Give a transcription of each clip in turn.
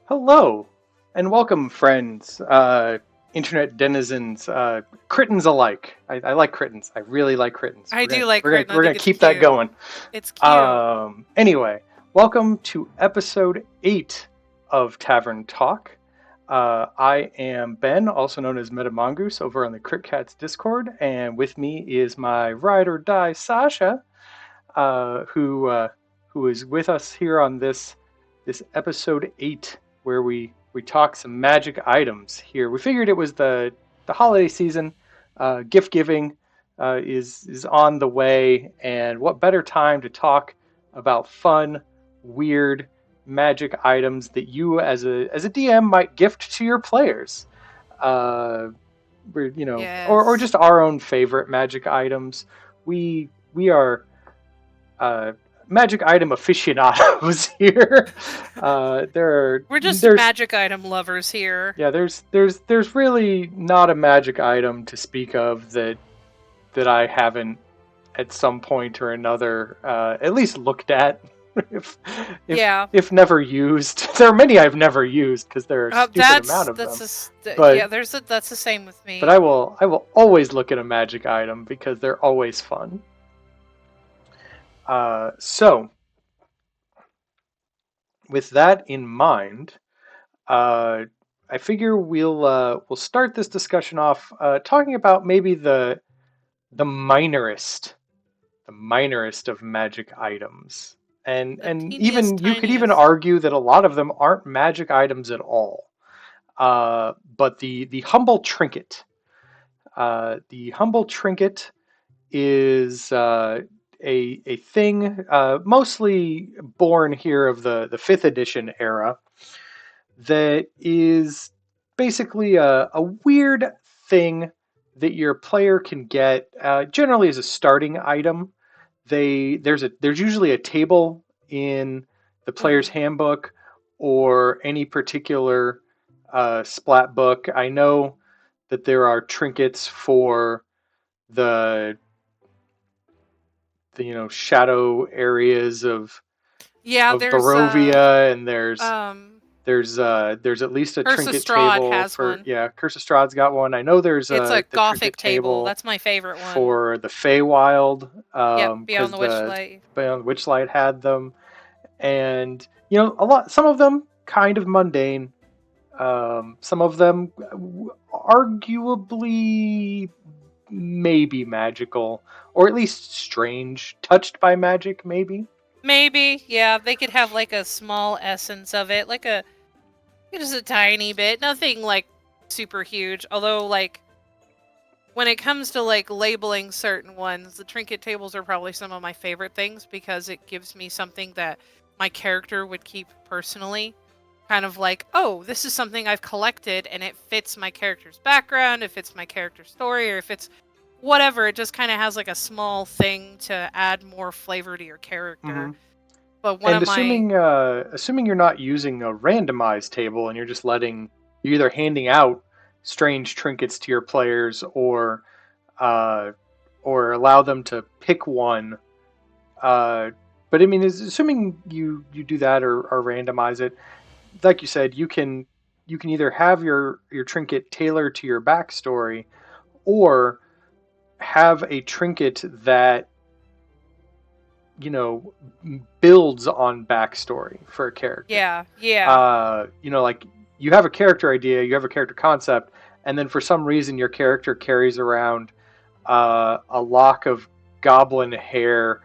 Hello, and welcome, friends, internet denizens, crittens alike. I like crittens. I really like crittens. I We're gonna do like we're gonna Creighton. I we're gonna think it's keep that cute. going. It's cute. Anyway, welcome to episode 8 of Tavern Talk. I am Ben, also known as Metamongoose, over on the Crit Cats Discord, and with me is my ride or die Sasha, uh, who uh, who is with us here on this episode 8, where we talk some magic items. Here, we figured it was the holiday season, gift giving is on the way, and what better time to talk about fun, weird magic items that you as a DM might gift to your players. Uh, or Yes. just our own favorite magic items. We are uh, magic item aficionados here. We're just There's magic item lovers here. yeah there's really not a magic item to speak of that I haven't at some point or another at least looked at. if if Yeah. if never used, there are many I've never used because there are a stupid amount of them. Yeah. But That's the same with but me. I will always look at a magic item because they're always fun. So with that in mind, uh, I figure we'll start this discussion off talking about maybe the minorest the minorest of magic items, The and teeniest, even you could even tiniest. argue that a lot of them aren't magic items at all. But the humble trinket, the humble trinket is a thing mostly born here of the fifth edition era that is basically a weird thing that your player can get generally as a starting item. There's usually a table in the player's Mm. handbook or any particular splat book. I know that there are trinkets for the shadow areas Yeah. of There's Barovia, and there's um there's at least a Curse of trinket Strahd table has for, one. yeah, Curse of Strahd's got one. I know there's It's a the trinket gothic table. table That's my favorite one. for the Feywild, Yep. Beyond because the the Witchlight. Beyond Witchlight had them, and some of them kind of mundane, some of them arguably maybe magical, or at least strange, touched by magic, maybe. Maybe. Yeah. They could have like a small essence of it, like a just a tiny bit. Nothing like super huge. Although like when it comes to like labeling certain ones, the trinket tables are probably some of my favorite things because it gives me something that my character would keep personally. Kind of like, oh, this is something I've collected and it fits my character's background, it fits my character's story, or if it's whatever, it just kind of has like a small thing to add more flavor to your character. Mm-hmm. But one And of my assuming you're not using a randomized table and you're either handing out strange trinkets to your players, uh, or allow them to pick one. Uh, but I mean, assuming you do that, or randomize it, like you said, you can either have your trinket tailored to your backstory, or have a trinket that builds on backstory for a character. yeah, yeah. Like, you have a character idea, you have a character concept, and then for some reason your character carries around a lock of goblin hair,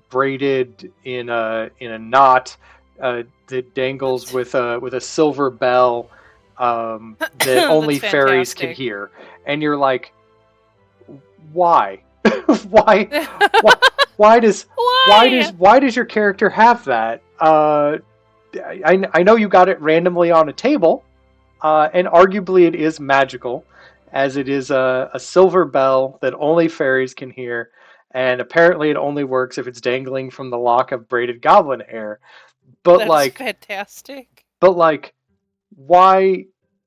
braided in a knot, that dangles with a silver bell, that That's only fairies can fantastic. hear, and you're like, why? why? Why? Why does Why? why does your character have that? I know you got it randomly on a table, and arguably it is magical, as it is a silver bell that only fairies can hear, and apparently it only works if it's dangling from the lock of braided goblin hair. But That is like, fantastic. but like, why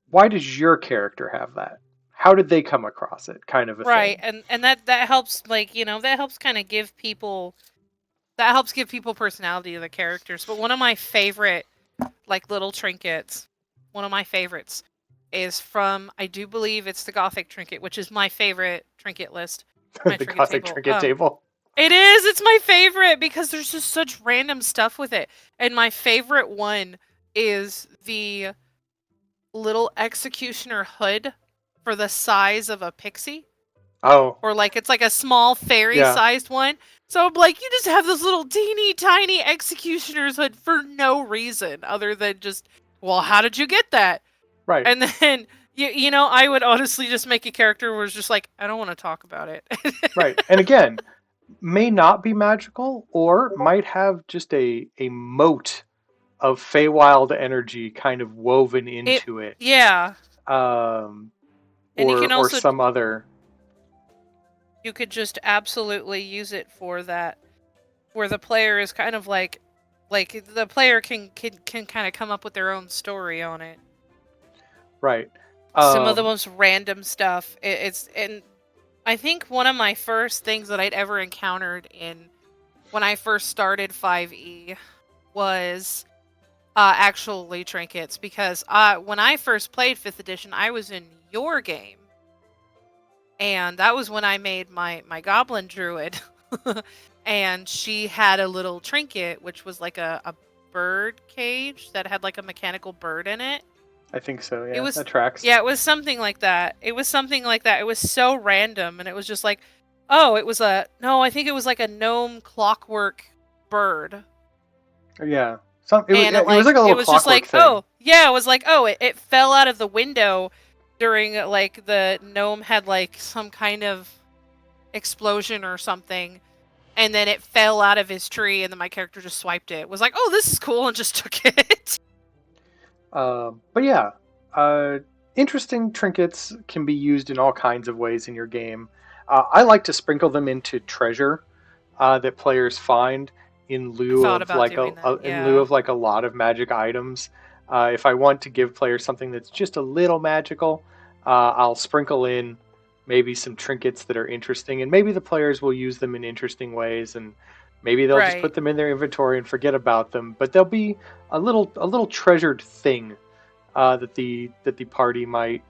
why does your character have that? How did they come across it? Kind of a Right, thing. and that helps, like, that helps kind of give people personality to the characters. But one of my favorite like little trinkets. One of my favorites is from, I do believe it's the Gothic trinket, which is my favorite trinket list, my The trinket Gothic table. trinket table. It is. It's my favorite because there's just such random stuff with it. And my favorite one is the little executioner hood for the size of a pixie. Oh, Or like it's like a small fairy yeah, sized one. So like you just have this little teeny tiny executioner's hood for no reason other than just, well, how did you get that? right, And then you know, I would honestly just make a character who was just like, I don't want to talk about it. right. And again, may not be magical or might have just a moat of Feywild energy kind of woven It into it, yeah. um, And you can or also, some other. you could just absolutely use it for that, where the player is kind of like the player can kind of come up with their own story on it. Right. Some of the Um, most random stuff. It's, and I think one of my first things that I'd ever encountered in when I first started 5e was actually trinkets, because when I first played 5th edition, I was in your game, and that was when I made my goblin druid. And she had a little trinket which was like a bird cage that had like a mechanical bird in it. I think so. It Yeah, was, that tracks. yeah, it was something like that. It was something like that. It was so random, and it was just like, oh, it was a, no, I think it was like a gnome clockwork bird. Yeah. Some And it was like a it little was just clockwork like, thing. oh, yeah, it was like, oh, it fell out of the window during like the gnome had like some kind of explosion or something, and then it fell out of his tree, and then my character just swiped it. Was like, oh, this is cool, and just took it. But yeah, uh, interesting trinkets can be used in all kinds of ways in your game. I like to sprinkle them into treasure that players find in I lieu thought of about like doing that. in lieu Yeah. of like a lot of magic items. If I want to give players something that's just a little magical, I'll sprinkle in maybe some trinkets that are interesting, and maybe the players will use them in interesting ways, and maybe they'll just Right. put them in their inventory and forget about them. But they'll be a little treasured thing that the party might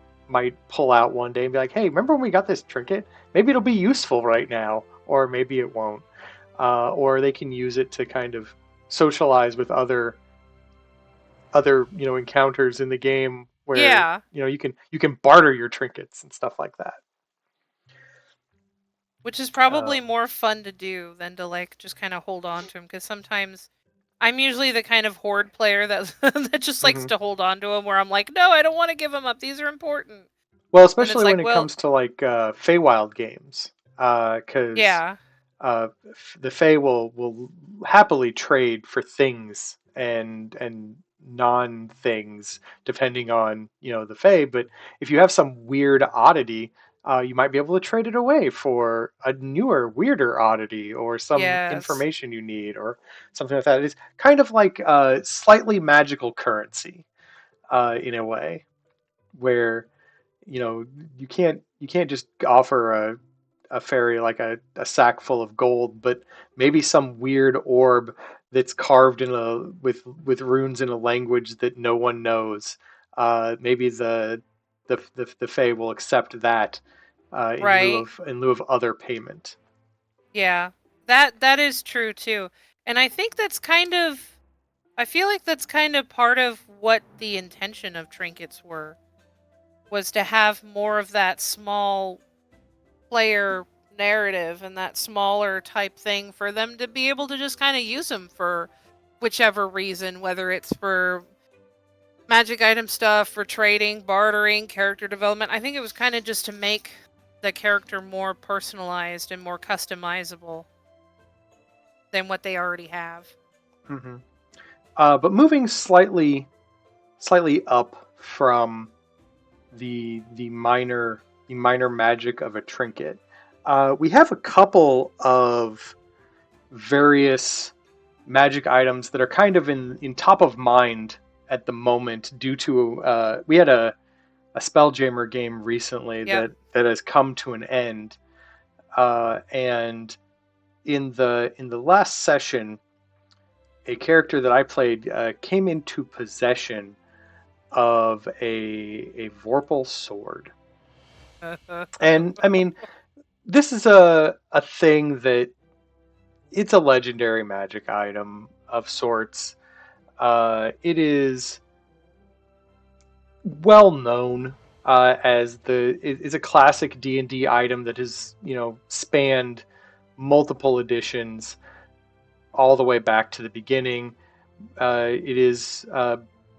pull out one day and be like, "Hey, remember when we got this trinket? Maybe it'll be useful right now, or maybe it won't." Or they can use it to kind of socialize with other encounters in the game where Yeah. you can barter your trinkets and stuff like that. Which is probably Um, more fun to do than to like just kind of hold on to them, because sometimes I'm usually the kind of horde player that that just likes mhm. to hold on to them, where I'm like, no, I don't want to give them up. These are important. Well, And it's especially when like, it well, comes to like Feywild games, because yeah, the Fae will happily trade for things and non things depending on the Fae. But if you have some weird oddity, you might be able to trade it away for a newer, weirder oddity or some yes, information you need or something like that. It's kind of like slightly magical currency in a way where you know you can't just offer a fairy like a sack full of gold, but maybe some weird orb that's carved in a with runes in a language that no one knows. Maybe the Fae will accept that right, in lieu of other payment. yeah. That is true too. And I think that's kind of, I feel like that's kind of part of what the intention of trinkets were, was to have more of that small player narrative and that smaller type thing for them to be able to just kind of use them for whichever reason, whether it's for magic item stuff, for trading, bartering, character development. I think it was kind of just to make the character more personalized and more customizable than what they already have. Hmm. But moving slightly up from the minor magic of a trinket. We have a couple of various magic items that are kind of in top of mind at the moment due to we had a Spelljammer game recently Yep. that has come to an end, and in the last session a character that I played came into possession of a Vorpal sword. And I mean, this is a thing that it's a legendary magic item of sorts. It is well known as it is a classic D&D item that has spanned multiple editions all the way back to the beginning. It is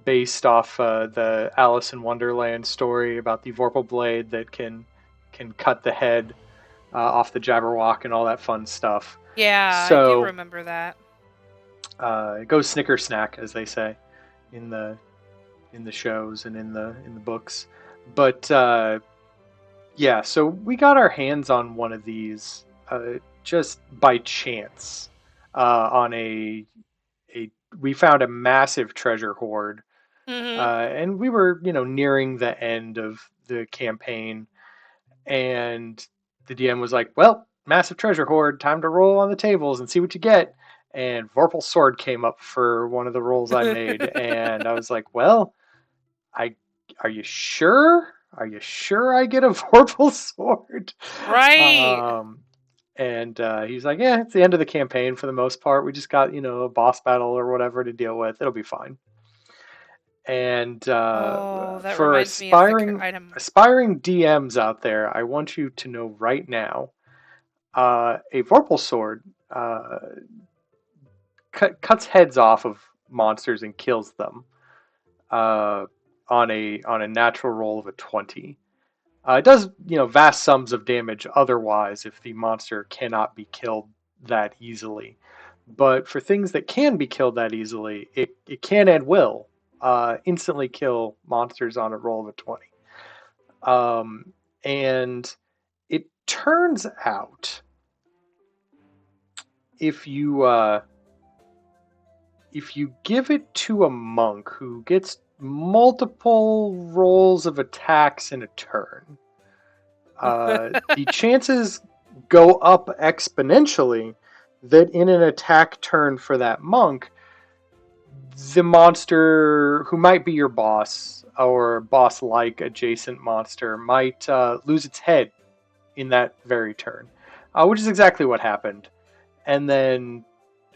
based off the Alice in Wonderland story about the Vorpal blade that can cut the head off the Jabberwock and all that fun stuff. Yeah, I do So remember that. it goes snicker snack, as they say in the shows and in the books. But yeah, so we got our hands on one of these just by chance on a we found a massive treasure hoard, Mm-hmm. and we were nearing the end of the campaign, and the DM was like, "Well, massive treasure hoard, time to roll on the tables and see what you get." And Vorpal sword came up for one of the rolls I made, and I was like, "Well, I are you sure? Are you sure I get a Vorpal sword?" Right. Um, and he's like, "Yeah, it's the end of the campaign for the most part. We just got a boss battle or whatever to deal with. It'll be fine." And Oh, that for reminds me of the item. aspiring DMs out there, I want you to know right now, a Vorpal sword cuts heads off of monsters and kills them uh, on a natural roll of a 20. It does vast sums of damage otherwise if the monster cannot be killed that easily. But for things that can be killed that easily, it can and will instantly kill monsters on a roll of a 20. And it turns out if you if you give it to a monk who gets multiple rolls of attacks in a turn, the chances go up exponentially that in an attack turn for that monk, the monster who might be your boss or boss like adjacent monster might lose its head in that very turn, which is exactly what happened. And then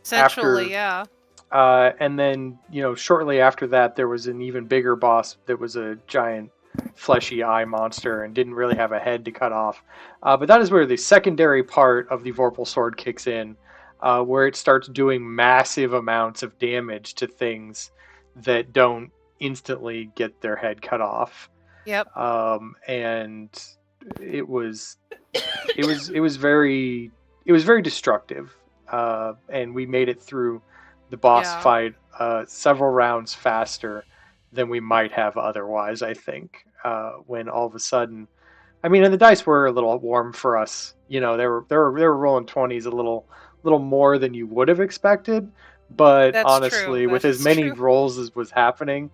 Essentially, after yeah. and then, shortly after that, there was an even bigger boss that was a giant fleshy eye monster and didn't really have a head to cut off. But that is where the secondary part of the Vorpal Sword kicks in, where it starts doing massive amounts of damage to things that don't instantly get their head cut off. Yep. And it was it was very destructive, and we made it through the boss Yeah. fight several rounds faster than we might have otherwise. I think when all of a sudden, I mean, and the dice were a little warm for us. They were rolling 20s a little more than you would have expected. But That's true. honestly, with That as is many true. rolls as was happening,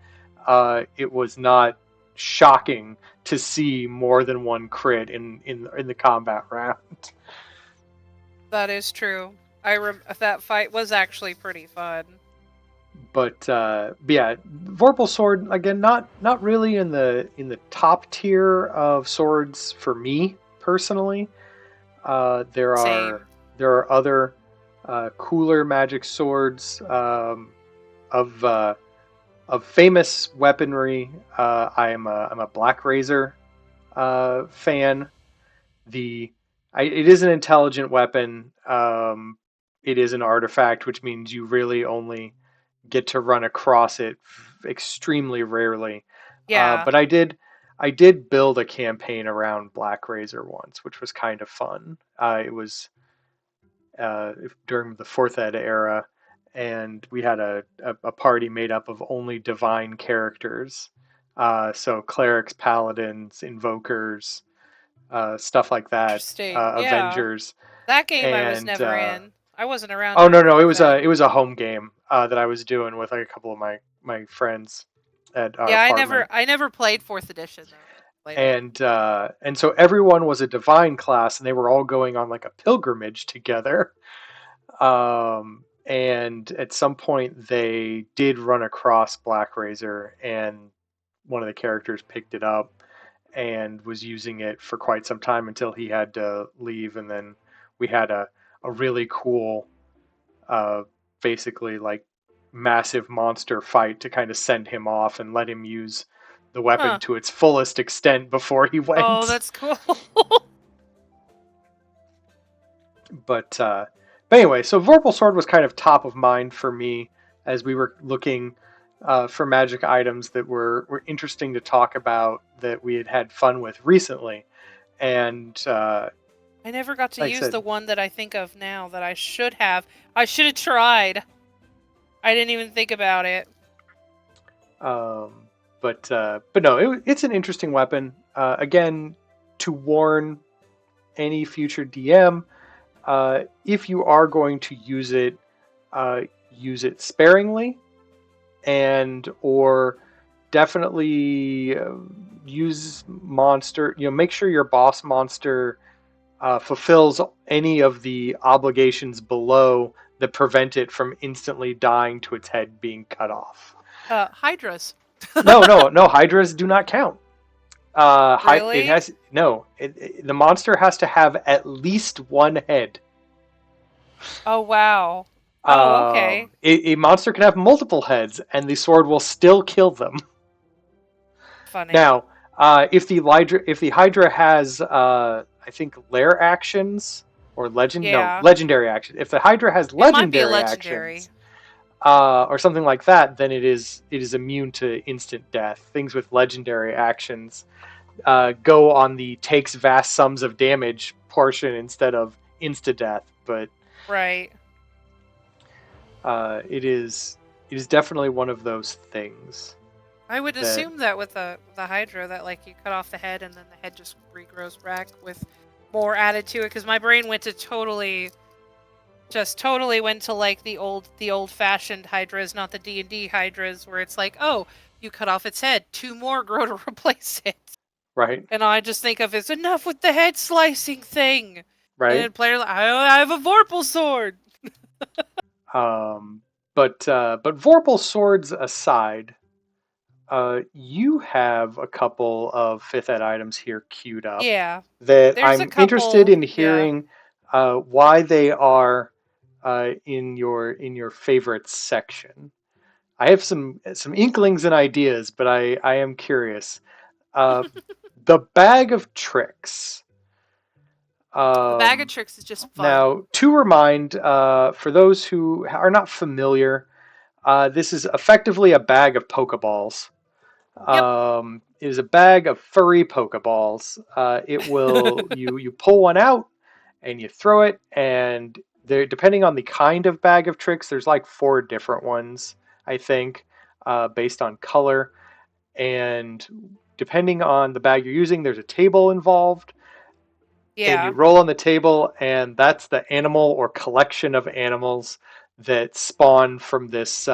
it was not shocking to see more than one crit in the combat round. That is true. That fight was actually pretty fun. But yeah, Vorpal sword again, not really in the top tier of swords for me personally. There are Same. there are other cooler magic swords of famous weaponry. I'm a Black Razor fan. It is an intelligent weapon. It is an artifact, which means you really only get to run across it extremely rarely. Yeah. But I did build a campaign around Black Razor once, which was kind of fun. It was during the fourth ed era, and we had a party made up of only divine characters. So clerics, paladins, invokers, stuff like that, Interesting. Yeah. Avengers, That game I was and never in. I wasn't around oh no during no, it fourth was a ed. it was a home game that I was doing with like a couple of my friends at our Yeah, apartment, I never played fourth edition though. Played it. and so everyone was a divine class, and they were all going on like a pilgrimage together. and at some point they did run across Black Razor, and one of the characters picked it up and was using it for quite some time until he had to leave, and then we had a really cool, uh, basically like massive monster fight to kind of send him off and let him use the weapon Huh. to its fullest extent before he Oh, went. that's cool. But anyway, so Vorpal Sword was kind of top of mind for me as we were looking for magic items that were interesting to talk about that we had fun with recently. And I never got to like I use said, the one that I think of now that I should have. I should have tried. I didn't even think about it. um, but no, it's an interesting weapon. Again, to warn any future DM, if you are going to uh, use it sparingly, and or definitely use monster. Make sure your boss monster fulfills any of the obligations below that prevent it from instantly dying to its head being cut off. Hydras. No. Hydras do not count. It Really? has no. The monster has to have at least one head. Oh, wow. Oh, okay. A monster can have multiple heads, and the sword will still kill them. Funny. Now, if the Hydra has, I think, lair actions or Yeah. legendary actions. If the Hydra has It might be a legendary legendary. actions, or something like that, then it is immune to instant death. Things with legendary actions go on the takes vast sums of damage portion instead of insta death. But Right. it is definitely one of those things I would that assume that with the Hydra that like you cut off the head and then the head just regrows back with more added to it because my brain went to totally went to like the old fashioned Hydras, not the D&D Hydras where it's like, "Oh, you cut off its head, two more grow to replace it." right, And I just think of it's enough with the head slicing thing. And right. then player like, I have a Vorpal sword. Um, but Vorpal swords aside, you have a couple of fifth ed items here queued up Yeah. that There's a I'm interested couple, in yeah. hearing why they are in your favorites section. I have some inklings and ideas, but I am curious. Uh, the bag of tricks. The bag of Um, tricks is just fun. Now, to remind, for those who are not familiar, this is effectively a bag of Pokeballs. Yep. It is a bag of furry Pokeballs. It will you pull one out and you throw it, and there, depending on the kind of bag of tricks, there's like four different ones, I think, based on color, and depending on the bag you're using, there's a table involved, and you Yeah. roll on the table, and that's the animal or collection of animals that spawn from this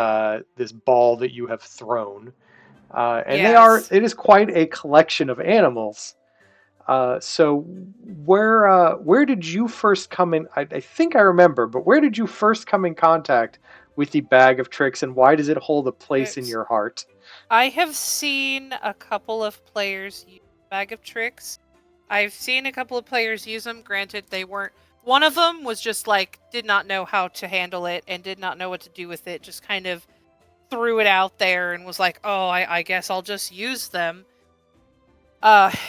ball that you have thrown. And Yes. it is quite a collection of animals. So where did you first come in? I think I remember, but where did you first come in contact with the bag of tricks, and why does it hold a place in It's, your heart? I have seen a couple of players use bag of tricks. I've seen a couple of players use them. Granted, they weren't. One of them was just like, did not know how to handle it and did not know what to do with it. Just kind of threw it out there and was like, oh, I guess I'll just use them.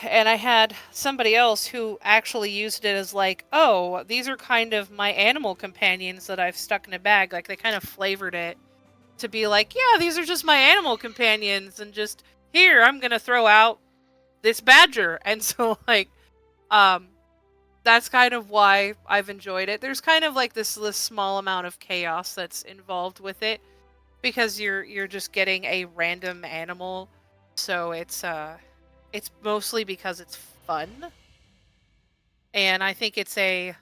And I had somebody else who actually used it as like, oh, these are kind of my animal companions that I've stuck in a bag. Like they kind of flavored it to be like, yeah, these are just my animal companions, and just here I'm gonna throw out this badger, and so like, um, that's kind of why I've enjoyed it. There's kind of like this small amount of chaos that's involved with it because you're just getting a random animal, so it's mostly because it's fun, and I think it's a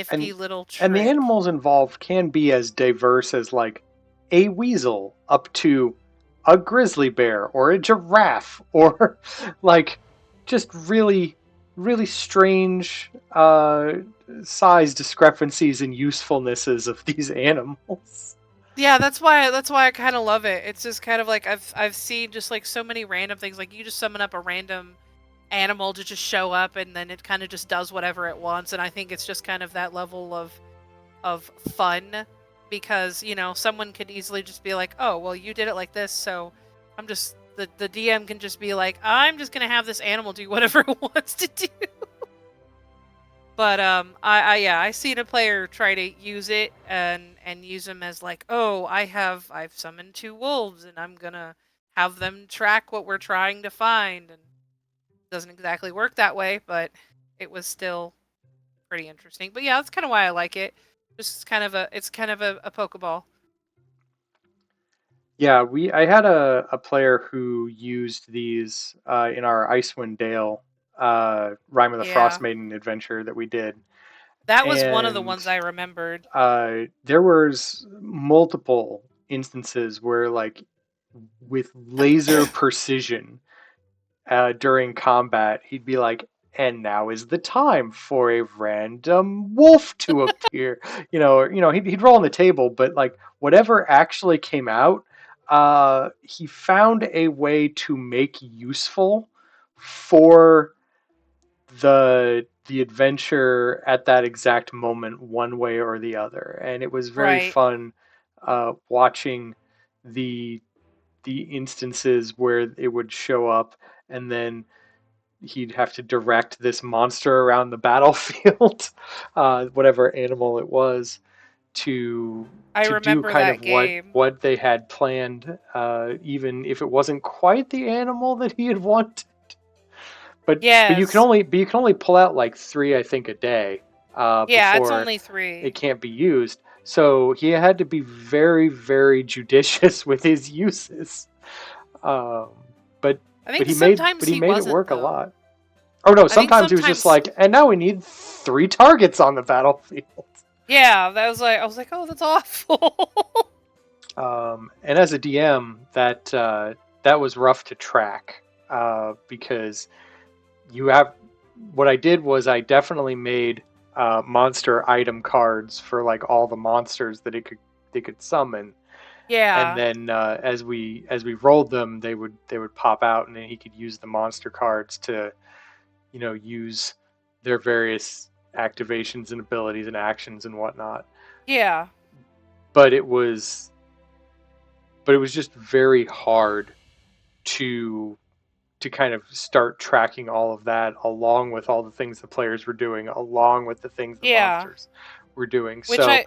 And nifty little and the trick. animals involved can be as diverse as like a weasel up to a grizzly bear or a giraffe or like just really really strange size discrepancies and usefulnesses of these animals. Yeah, that's why I kind of love it. It's just kind of like I've seen just like so many random things. Like you just summon up a random animal to just show up, and then it kind of just does whatever it wants. And I think it's just kind of that level of fun, because someone could easily just be like, oh well, you did it like this, so I'm just the DM can just be like, I'm just gonna have this animal do whatever it wants to do. But I seen a player try to use it and use them as like, oh, I've summoned 2 wolves and I'm gonna have them track what we're trying to find, and it doesn't exactly work that way, but it was still pretty interesting. But yeah, that's kind of why I like it. Just kind of a Pokeball. Yeah, I had a player who used these in our Icewind Dale Rime of the Frost Yeah, Maiden adventure that we did, that was one of the and ones I remembered. there was multiple instances where, like, with laser precision during combat, he'd be like, "And now is the time for a random wolf to appear." He'd roll on the table, but like whatever actually came out, he found a way to make useful for the adventure at that exact moment, one way or the other, and it was very Right. fun watching the the instances where it would show up, and then he'd have to direct this monster around the battlefield, whatever animal it was, to I to do remember kind that of what game. what they had planned, even if it wasn't quite the animal that he had wanted. But Yes. you can only pull out like three, I think, a day Yeah, it's before only 3. it can't be used. So he had to be very, very judicious with his uses. Um, but I think sometimes he he made it wasn't work a though. lot. Oh no, I think sometimes he was just sometimes like, and now we need three targets on the battlefield. yeah, that was like I was like, "Oh, that's awful." And as a DM, that was rough to track because you have. What I did was I definitely made monster item cards for like all the monsters that it could they could summon, and Yeah. then as we rolled them, they would pop out, and then he could use the monster cards to use their various activations and abilities and actions and whatnot. Yeah. But it was just very hard to kind of start tracking all of that along with all the things the players were doing, along with the things the Yeah. monsters were doing. Which So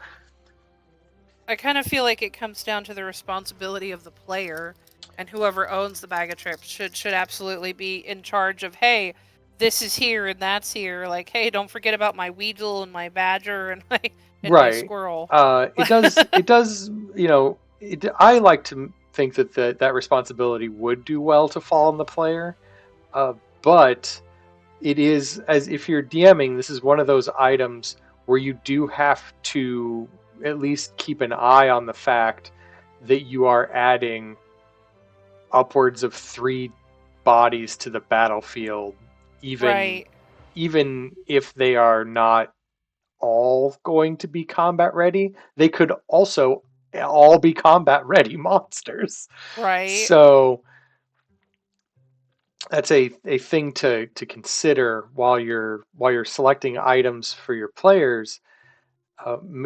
I kind of feel like it comes down to the responsibility of the player, and whoever owns the bag of trips should absolutely be in charge of, hey, this is here and that's here. Like, hey, don't forget about my Weedle and my Badger and my right, Squirrel. it does. I like to think that that responsibility would do well to fall on the player, but it is, as if you're DMing, this is one of those items where you do have to at least keep an eye on the fact that you are adding upwards of three bodies to the battlefield, even Right. even if they are not all going to be combat ready. They could also all be combat ready monsters. Right. So that's a thing to consider while you're selecting items for your players,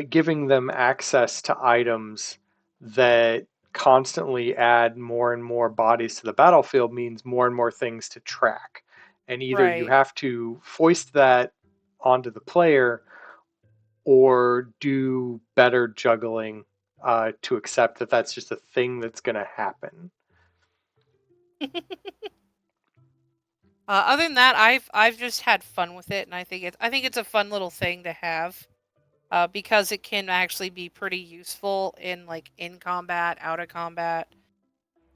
giving them access to items that constantly add more and more bodies to the battlefield means more and more things to track, and either you Right. have to foist that onto the player or do better juggling to accept that that's just a thing that's going to happen. Other than that, I've just had fun with it, and I think it's a fun little thing to have, because it can actually be pretty useful in like in combat, out of combat,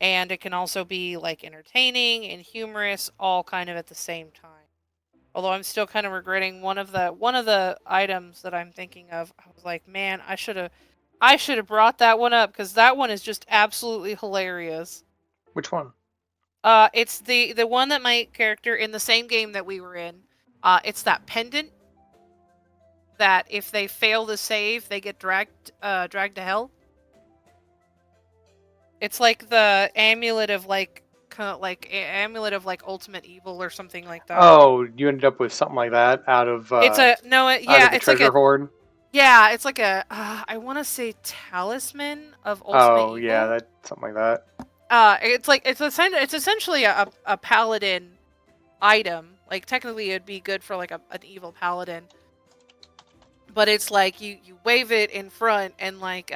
and it can also be like entertaining and humorous, all kind of at the same time. Although I'm still kind of regretting one of the items that I'm thinking of. I was like, man, I should have brought that one up, because that one is just absolutely hilarious. Which one? It's the one that my character in the same game that we were in. It's that pendant that if they fail to save, they get dragged to hell. It's like the amulet of like amulet of like ultimate evil or something like that. Oh, you ended up with something like that out of It's a no, out of yeah, the it's like treasure a hoard. yeah, it's like a I want to say talisman of ultimate Oh yeah, evil. that something like that. It's like it's essentially a paladin item. Like technically, it'd be good for like an evil paladin, but it's like you wave it in front and like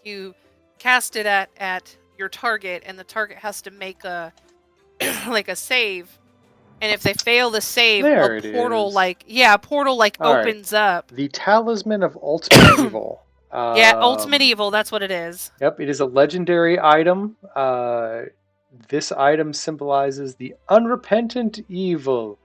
you cast it at your target, and the target has to make a like a save. And if they fail the save, a There it portal is. like All right, opens up. the Talisman of Ultimate Evil. Yeah, ultimate evil. That's what it is. Yep, it is a legendary item. This item symbolizes the unrepentant evil.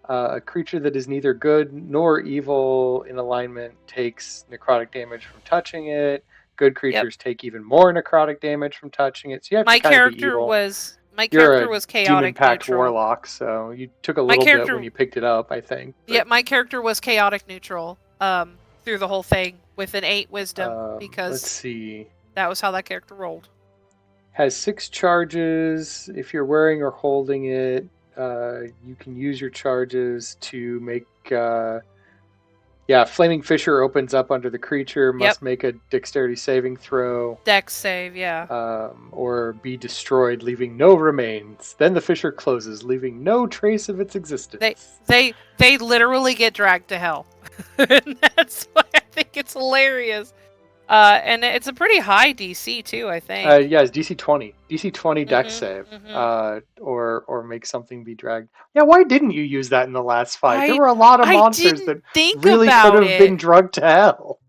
A creature that is neither good nor evil in alignment takes necrotic damage from touching it. Good Yep. creatures take even more necrotic damage from touching it. So you have to kind of be evil. My You're a character was demon chaotic pact neutral. warlock, so you took a My little bit when character you picked it up, I think. But, Yeah, my character was chaotic neutral through the whole thing with an 8 wisdom let's because see. that was how that character rolled. Has 6 charges. If you're wearing or holding it, you can use your charges to make. Flaming Fissure opens up under the creature, must make a dexterity saving throw. Dex save, yeah. Or be destroyed, leaving no remains. Then the fissure closes, leaving no trace of its existence. They literally get dragged to hell. And that's why I think it's hilarious. And it's a pretty high DC too, I think. It's DC 20. DC 20 dex save. Or make something be dragged. Yeah, why didn't you use that in the last fight? There were a lot of monsters that really could have been drugged to hell.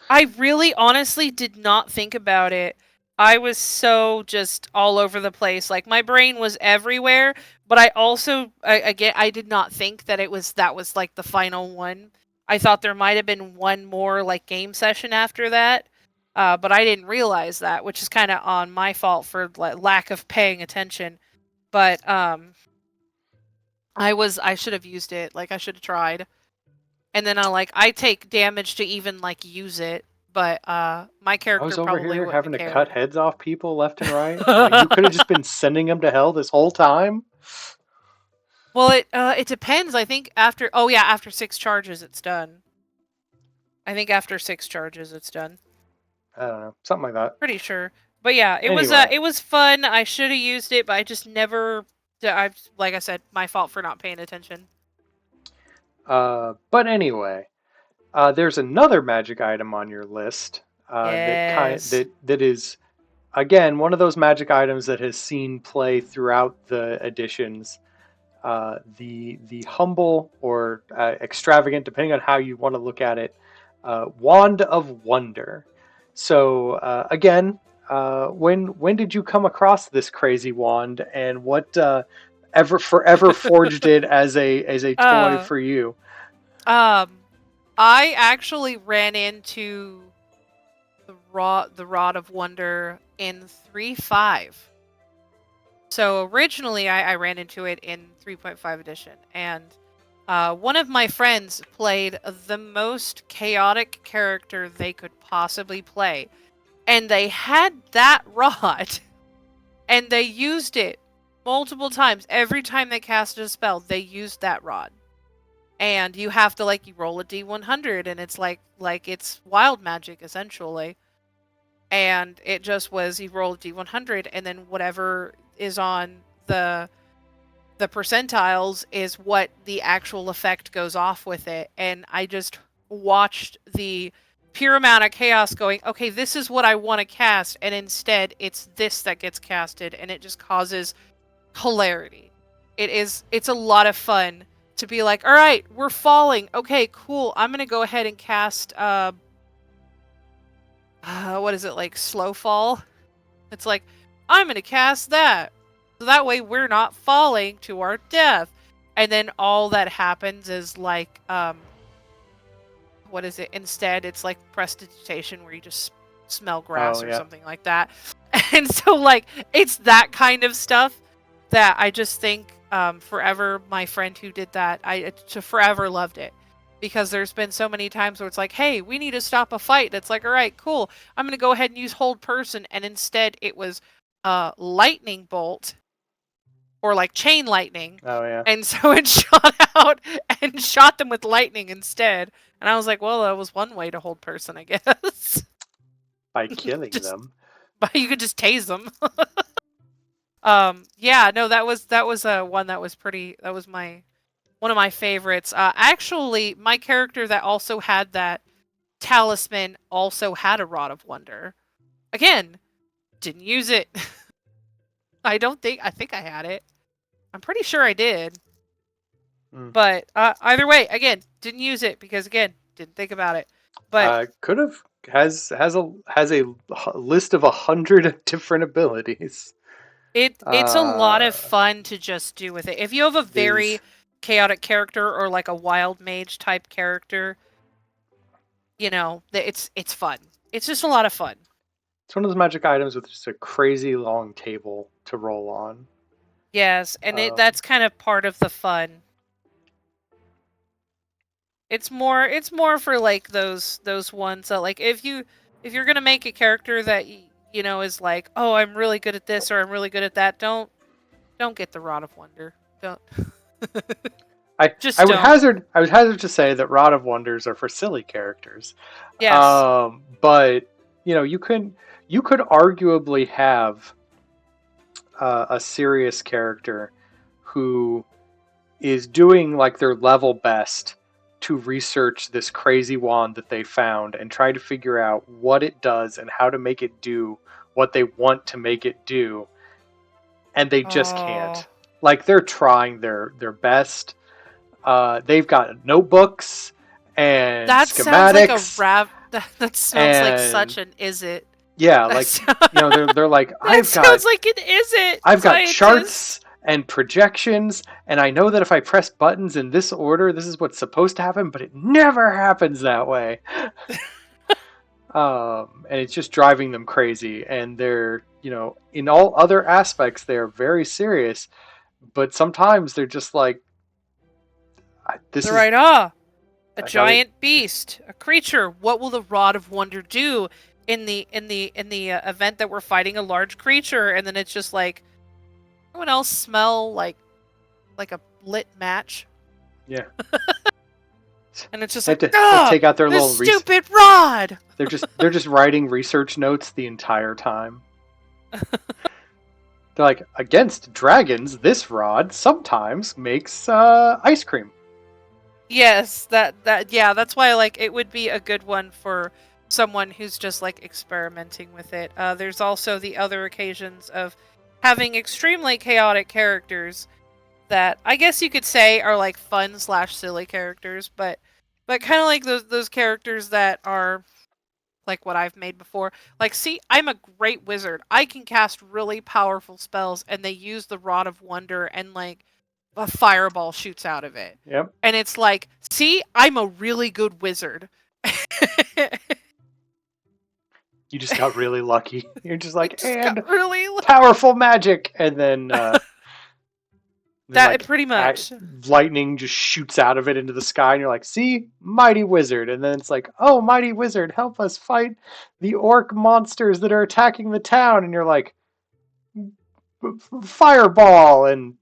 I really honestly did not think about it. I was so just all over the place. Like my brain was everywhere, but I also I did not think that that was like the final one. I thought there might have been one more like game session after that. But I didn't realize that, which is kind of on my fault for lack of paying attention. But I should have used it. Like I should have tried. And then I take damage to even like use it, but my character I was over probably here wouldn't having have to cared. cut heads off people left and right. Like, you could have just been sending them to hell this whole time. Well, it depends. I think after 6 charges it's done. I think after 6 charges it's done. I don't know, something like that. Pretty sure. But yeah, it was fun. I should have used it, but I just never. Like I said, my fault for not paying attention. But anyway, there's another magic item on your list that is again one of those magic items that has seen play throughout the editions. The humble or extravagant, depending on how you want to look at it, Wand of Wonder. So again, when did you come across this crazy wand, and what forever forged it as a toy for you? I actually ran into the Rod of Wonder in 3.5. So originally I ran into it in 3.5 edition, and one of my friends played the most chaotic character they could possibly play, and they had that rod, and they used it multiple times. Every time they casted a spell, they used that rod. And you have to you roll a D100, and it's like it's wild magic essentially. And it just was you roll a D100, and then whatever is on the percentiles is what the actual effect goes off with it. And I just watched the pure amount of chaos going, okay, this is what I want to cast, and instead it's this that gets casted, and it just causes hilarity. It's a lot of fun to be like, all right, we're falling. Okay, cool. I'm going to go ahead and cast what is it, like slow fall? It's like, I'm going to cast that. So that way we're not falling to our death. And then all that happens is like, what is it? Instead, it's like prestidigitation where you just smell grass or something like that. And so, like, it's that kind of stuff that I just think forever my friend who did that, I to forever loved it. Because there's been so many times where it's like, hey, we need to stop a fight. And it's like, all right, cool. I'm gonna go ahead and use hold person, and instead it was lightning bolt or like chain lightning. Oh yeah. And so it shot out and shot them with lightning instead. And I was like, well, that was one way to hold person, I guess. By killing Just them. but you could just tase them. Yeah, no, that was one that was pretty, that was my one of my favorites. Actually, my character that also had that talisman also had a Rod of Wonder. Again, didn't use it. I think I had it. I'm pretty sure I did. Mm. But either way, again, didn't use it because again, didn't think about it. But could have has a list of 100 different abilities. it's a lot of fun to just do with it. If you have a very chaotic character or like a wild mage type character, you know, it's fun. It's just a lot of fun. It's one of those magic items with just a crazy long table to roll on. Yes, and that's kind of part of the fun. It's more for like those ones that like if you're gonna make a character that you know is like, oh, I'm really good at this or I'm really good at that, don't get the Rod of Wonder. Don't. I would hazard to say that Rod of Wonders are for silly characters. Yes. But you know, you could arguably have a serious character who is doing like their level best to research this crazy wand that they found and try to figure out what it does and how to make it do what they want to make it do, and they just can't. Like they're trying their best. They've got notebooks and that schematics. Sounds like a that sounds like such an is it. Yeah, like you know, they're like sounds like an is it. I've got charts and projections, and I know that if I press buttons in this order, this is what's supposed to happen, but it never happens that way. And it's just driving them crazy. And they're, you know, in all other aspects, they're very serious, but sometimes they're just like, a giant beast, a creature. What will the Rod of Wonder do in the event that we're fighting a large creature? And then it's just like, anyone else smell like a lit match? Yeah. And it's just they like, have to take out their little stupid rod. They're just writing research notes the entire time. They're like, against dragons, this rod sometimes makes ice cream. Yes, that's why like it would be a good one for someone who's just like experimenting with it. There's also the other occasions of having extremely chaotic characters that I guess you could say are like fun/silly characters, but kind of like those characters that are like what I've made before. Like, see, I'm a great wizard. I can cast really powerful spells, and they use the Rod of Wonder, and like a fireball shoots out of it. Yep. And it's like, see, I'm a really good wizard. You just got really lucky. You're just like, and really powerful magic, and then that like, pretty much lightning just shoots out of it into the sky, and you're like, see, mighty wizard. And then it's like, oh, mighty wizard, help us fight the orc monsters that are attacking the town. And you're like, fireball, and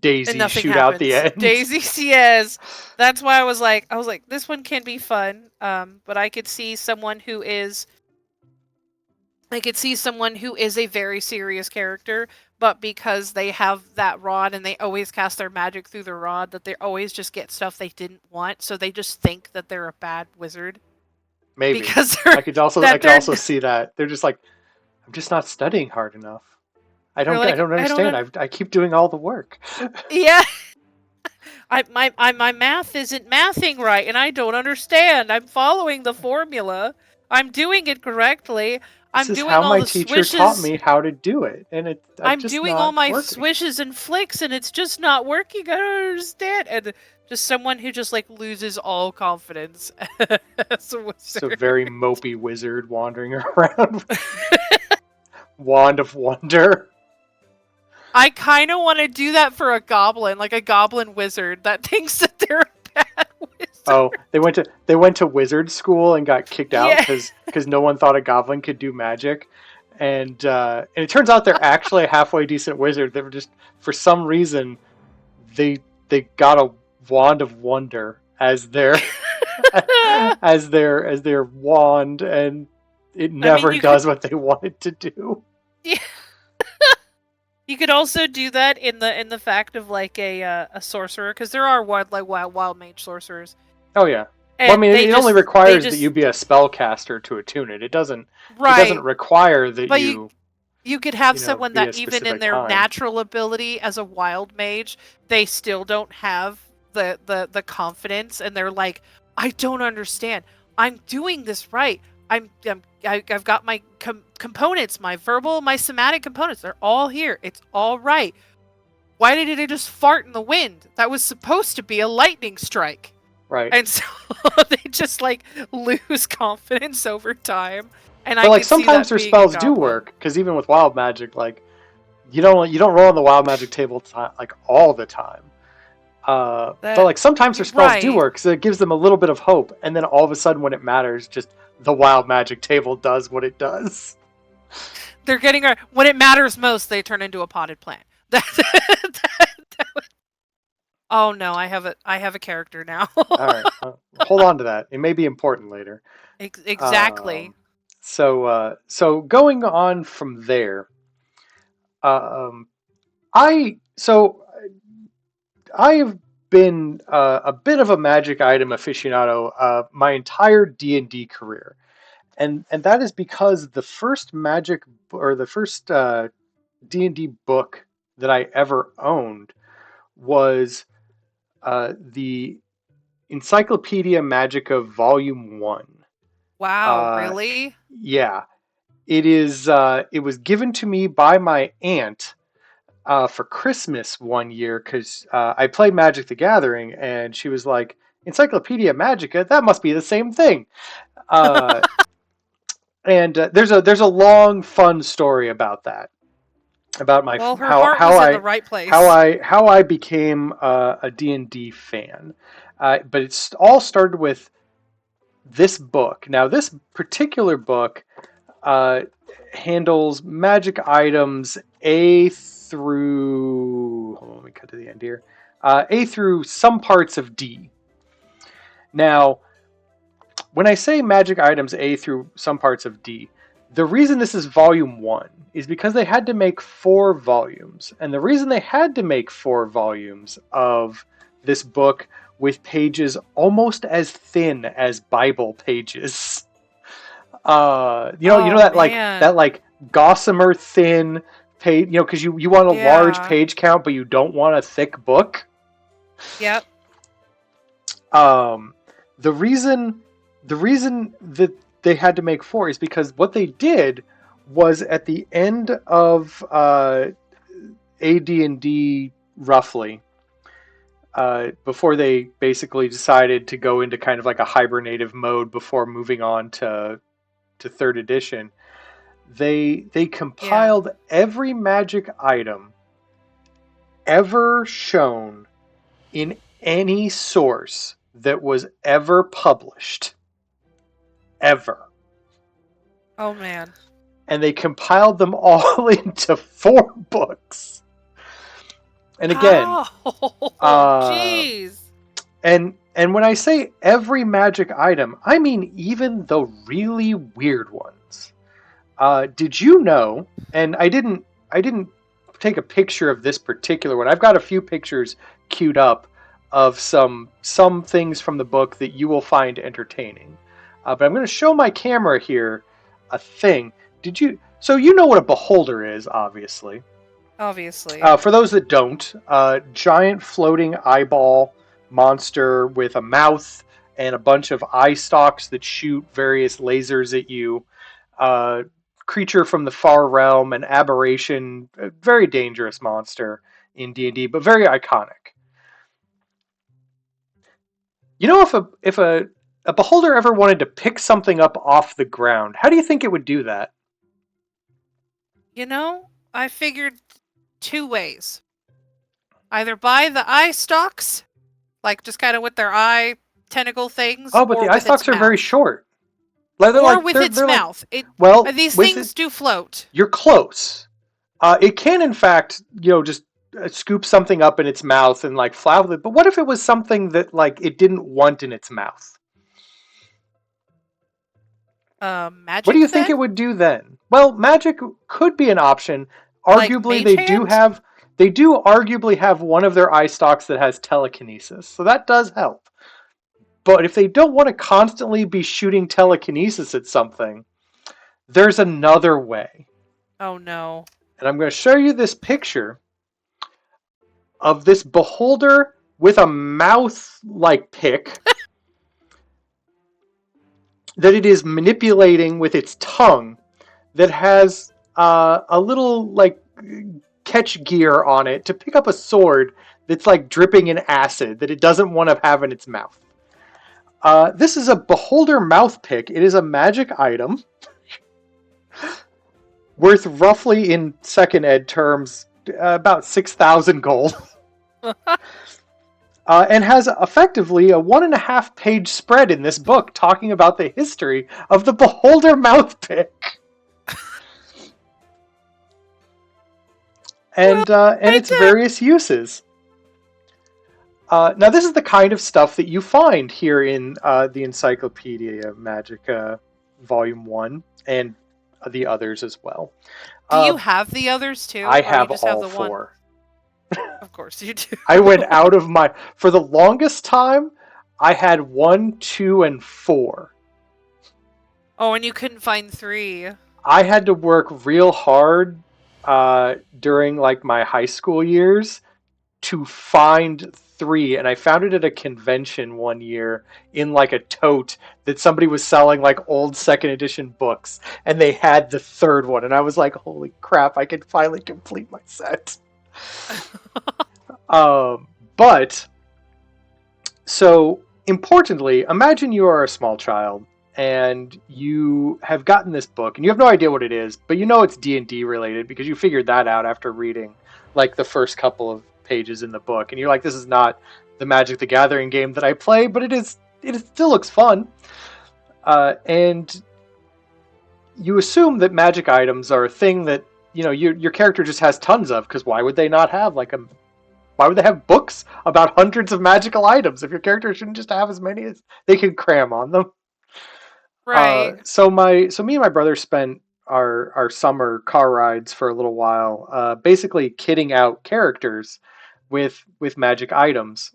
Daisy and shoot happens. Out the end. Daisy, yes. That's why I was like, this one can be fun. But I could see someone who is a very serious character, but because they have that rod and they always cast their magic through the rod, that they always just get stuff they didn't want, so they just think that they're a bad wizard. Maybe. Because I could also see that. They're just like, I'm just not studying hard enough. I don't understand. I keep doing all the work. Yeah. My math isn't mathing right, and I don't understand. I'm following the formula. I'm doing it correctly. This is how my teacher taught me how to do it, and I'm doing all my swishes and flicks, and it's just not working. I don't understand. And just someone who just like loses all confidence as a wizard. So very mopey wizard wandering around. Wand of Wonder. I kind of want to do that for a goblin, like a goblin wizard that thinks that they're a bad wizard. Oh, they went to wizard school and got kicked out Yeah. because no one thought a goblin could do magic, and it turns out they're actually a halfway decent wizard. They were just for some reason they they got a wand of wonder as their as their wand, and it I mean, never does what they want it to do. yeah, you could also do that in the fact of like a sorcerer, because there are wild mage sorcerers, Oh yeah. Well, I and mean, it only they requires that you just be a spellcaster to attune it. It doesn't right. require that But you could have someone be that a even in specific their kind. natural ability as a wild mage, they still don't have the confidence, and they're like, I don't understand. I'm doing this right. I've got my components, my verbal, my somatic components. They're all here. It's all right. Why did it just fart in the wind? That was supposed to be a lightning strike. Right. And so they just like lose confidence over time. And I But like could see sometimes that their being a spells do goblin. work because even with wild magic, like you don't roll on the wild magic table like all the time. But That like sometimes their spells do right. work, so it gives them a little bit of hope, and then all of a sudden when it matters, just the wild magic table does what it does. They're getting when it matters most, they turn into a potted plant. Oh no, I have a character now. All right, hold on to that. It may be important later. Exactly. Um, so going on from there, um, I have been a bit of a magic item aficionado my entire D&D career, and that is because the first magic or the first D&D book that I ever owned was the Encyclopedia Magica Volume One. Wow, Uh, really? yeah, it is. It was given to me by my aunt for Christmas one year because I played Magic the Gathering, and she was like, "Encyclopedia Magica, that must be the same thing." Uh, and there's a long fun story about that, about my Well, her how heart how was in the I right how place. I how I became a D&D fan. But it's all started with this book. Now, this particular book uh, handles magic items A through. Hold on, let me cut to the end here. A through some parts of D. Now, when I say magic items A through some parts of D, the reason this is volume one is because they had to make 4 volumes. And the reason they had to make 4 volumes of this book with pages almost as thin as Bible pages. You know Oh that gossamer thin page, because you want a large yeah. page count, but you don't want a thick book. Yep. Um, the reason the reason that they had to make 4 is because what they did was at the end of AD&D roughly, before they basically decided to go into kind of like a hibernative mode before moving on to third edition. They Yeah. compiled every magic item ever shown in any source that was ever published, ever. Oh man. And they compiled them all into 4 books. And again, Oh, uh, jeez. and when I say every magic item, I mean even the really weird ones. Did you know? And I didn't take a picture of this particular one. I've got a few pictures queued up of some things from the book that you will find entertaining. But I'm going to show my camera here a thing. Did you? So you know what a beholder is, obviously. Obviously. For those that don't, giant floating eyeball monster with a mouth and a bunch of eye stalks that shoot various lasers at you. Uh, Creature from the far realm, an aberration, a very dangerous monster in D&D, but very iconic. You know, if a beholder ever wanted to pick something up off the ground, how do you think it would do that? You know, I figured two ways. Either buy the eye stalks, like just kind of with their eye tentacle things, Oh, but the or eye with its stalks are very mouth. short. Like Or with its they're like, mouth. well, These with it, things do float. you're close. It can, in fact, just scoop something up in its mouth and like fly with it. But what if it was something that like it didn't want in its mouth? What do you Magic think then? it would do then? Well, magic could be an option. Like Arguably, mage hand? they do arguably have one of their eye stalks that has telekinesis, so that does help. But if they don't want to constantly be shooting telekinesis at something, there's another way. Oh no. And I'm going to show you this picture of this beholder with a mouth like pick that it is manipulating with its tongue that has a little like catch gear on it to pick up a sword that's like dripping in acid that it doesn't want to have in its mouth. This is a beholder mouth pick. It is a magic item worth roughly in second ed terms about 6,000 gold. And has effectively a 1.5-page spread in this book talking about the history of the beholder mouth pick. And its various uses. Now, this is the kind of stuff that you find here in the Encyclopedia Magica Volume 1 and the others as well. Do you have the others too? I or have you just all have the four. One? Of course you do. I went out of my... For the longest time, I had 1, 2, and 4. Oh, and you couldn't find 3. I had to work real hard during like my high school years to find 3, and I found it at a convention one year in like a tote that somebody was selling like old second edition books, and they had the 3rd one, and I was like, holy crap, I can finally complete my set. But so importantly, imagine you are a small child and you have gotten this book and you have no idea what it is, but you know it's D&D related because you figured that out after reading like the first couple of pages in the book, and you're like, this is not the Magic the Gathering game that I play, but it still looks fun. And you assume that magic items are a thing that, you know, your character just has tons of, because why would they not have why would they have books about hundreds of magical items if your character shouldn't just have as many as they can cram on them? Right. So me and my brother spent our summer car rides for a little while, basically kitting out characters with magic items.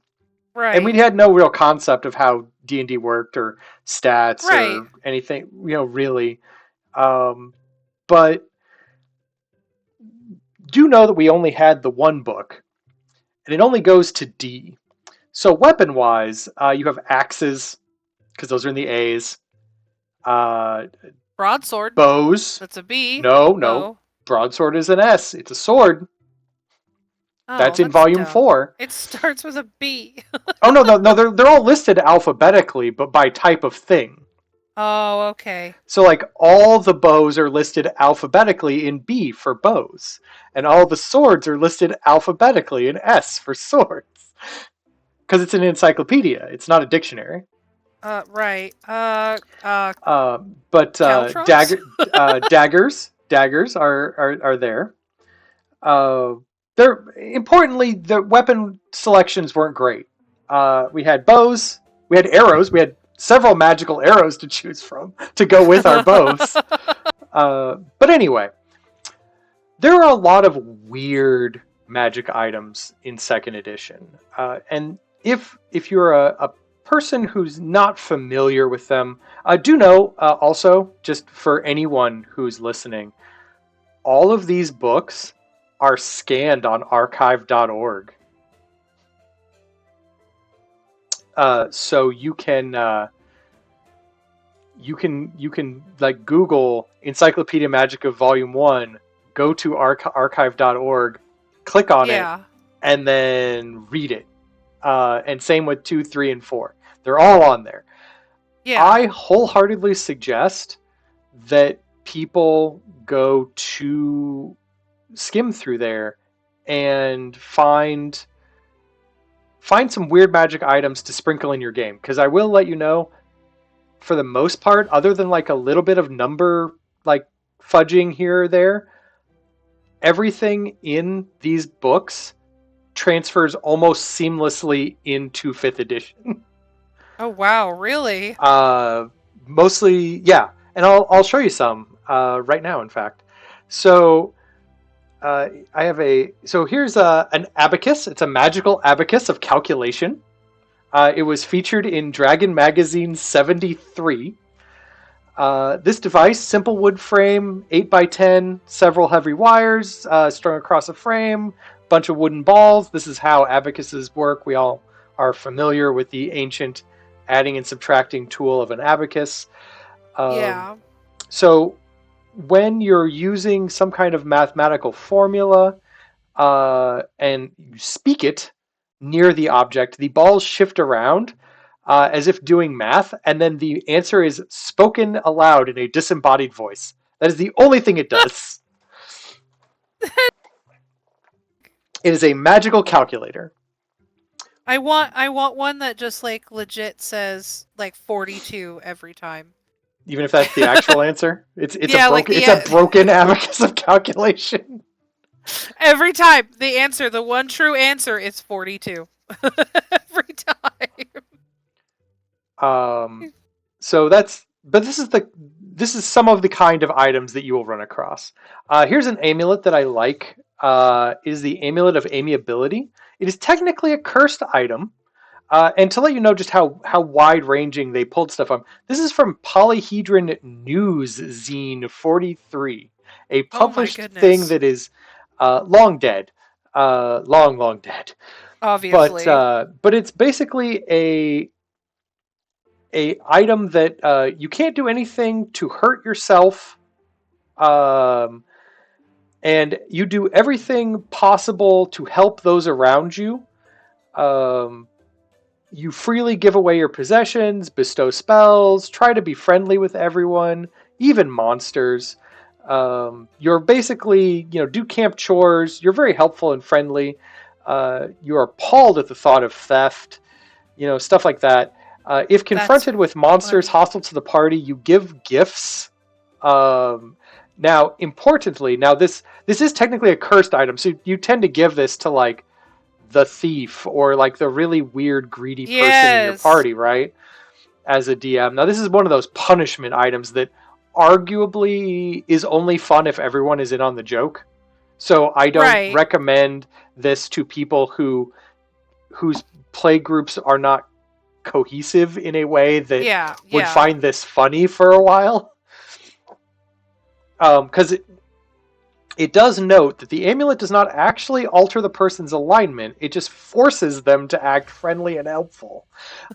Right. And we had no real concept of how D&D worked or stats Right. or anything, you know, really. But do know that we only had the one book, and it only goes to D. So weapon-wise, you have axes, because those are in the A's. Broadsword. Bows. That's a B. No. Bow. Broadsword is an S. It's a sword. Oh, that's in volume dumb. 4. It starts with a B. Oh no, they're all listed alphabetically, but by type of thing. Oh, okay. So like all the bows are listed alphabetically in B for bows, and all the swords are listed alphabetically in S for swords. Because it's an encyclopedia. It's not a dictionary. Right. Daggers are there. They're importantly, the weapon selections weren't great. We had bows, we had arrows, we had several magical arrows to choose from to go with our bows. But anyway, there are a lot of weird magic items in second edition, and if you're a person who's not familiar with them, do know also, just for anyone who's listening, all of these books are scanned on archive.org. So you can like Google Encyclopedia Magica Volume 1, go to archive.org, click on it, and then read it. And same with 2, 3, and 4. They're all on there. Yeah. I wholeheartedly suggest that people go to skim through there and find some weird magic items to sprinkle in your game. Because I will let you know, for the most part, other than like a little bit of number like fudging here or there, everything in these books transfers almost seamlessly into fifth edition. Oh wow, really? uh, Mostly, yeah, and I'll show you some right now. In fact, so I have here's an abacus. It's a magical abacus of calculation. It was featured in Dragon Magazine 73. This device, simple wood frame, 8 by 10, several heavy wires strung across a frame, bunch of wooden balls. This is how abacuses work. We all are familiar with the ancient adding and subtracting tool of an abacus. Um, Yeah. so when you're using some kind of mathematical formula and you speak it near the object, the balls shift around as if doing math, and then the answer is spoken aloud in a disembodied voice. That is the only thing it does. It is a magical calculator. I want one that just like legit says like 42 every time. Even if that's the actual answer, Yeah, like it's a broken abacus of calculation. every time the answer, the one true answer is 42. Every time. Um, so that's but this is some of the kind of items that you will run across. Here's an amulet that I like. Is the amulet of amiability. It is technically a cursed item. And to let you know just how wide ranging they pulled stuff from, this is from Polyhedron News Zine 43, a Oh my published thing goodness. that is long dead, long dead. Obviously. But it's basically a item that you can't do anything to hurt yourself, um, and you do everything possible to help those around you. Um, you freely give away your possessions, bestow spells, try to be friendly with everyone, even monsters. You're basically, do camp chores. You're very helpful and friendly. You are appalled at the thought of theft, stuff like that. If That's confronted with monsters funny. hostile to the party, you give gifts. Now, importantly, this is technically a cursed item, so you tend to give this to like the thief or like the really weird greedy person in your Yes. party, right? As a DM. Now, this is one of those punishment items that arguably is only fun if everyone is in on the joke. So I don't Right. recommend this to people whose play groups are not cohesive in a way that Yeah, would yeah. find this funny for a while. Because it does note that the amulet does not actually alter the person's alignment; it just forces them to act friendly and helpful.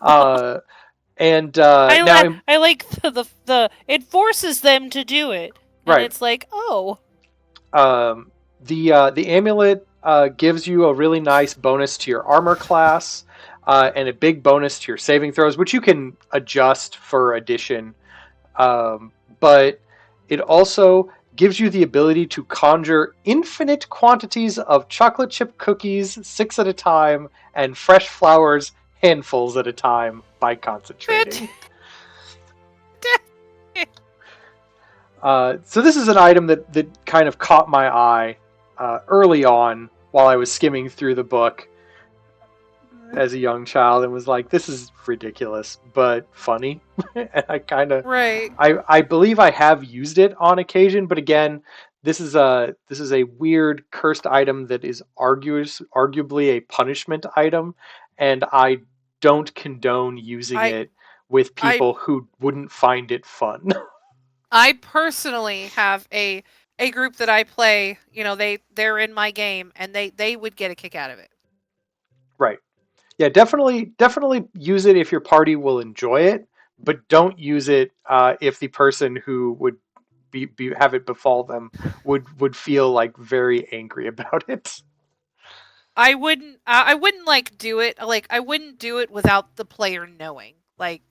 Uh, and now, I like the it forces them to do it. And right, it's like, "Oh, um, the amulet gives you a really nice bonus to your armor class and a big bonus to your saving throws, which you can adjust for addition. But it also gives you the ability to conjure infinite quantities of chocolate chip cookies, 6 at a time, and fresh flowers, handfuls at a time, by concentrating. So this is an item that kind of caught my eye early on while I was skimming through the book as a young child and was like, this is ridiculous, but funny. And right. I believe I have used it on occasion, but again, this is a weird cursed item that is arguably a punishment item, and I don't condone using I it with I people who wouldn't find it fun. I personally have a group that I play, they're in my game and they would get a kick out of it. Right. Yeah, definitely use it if your party will enjoy it, but don't use it if the person who would have it befall them would feel like very angry about it. I wouldn't like do it. Like I wouldn't do it without the player knowing. Like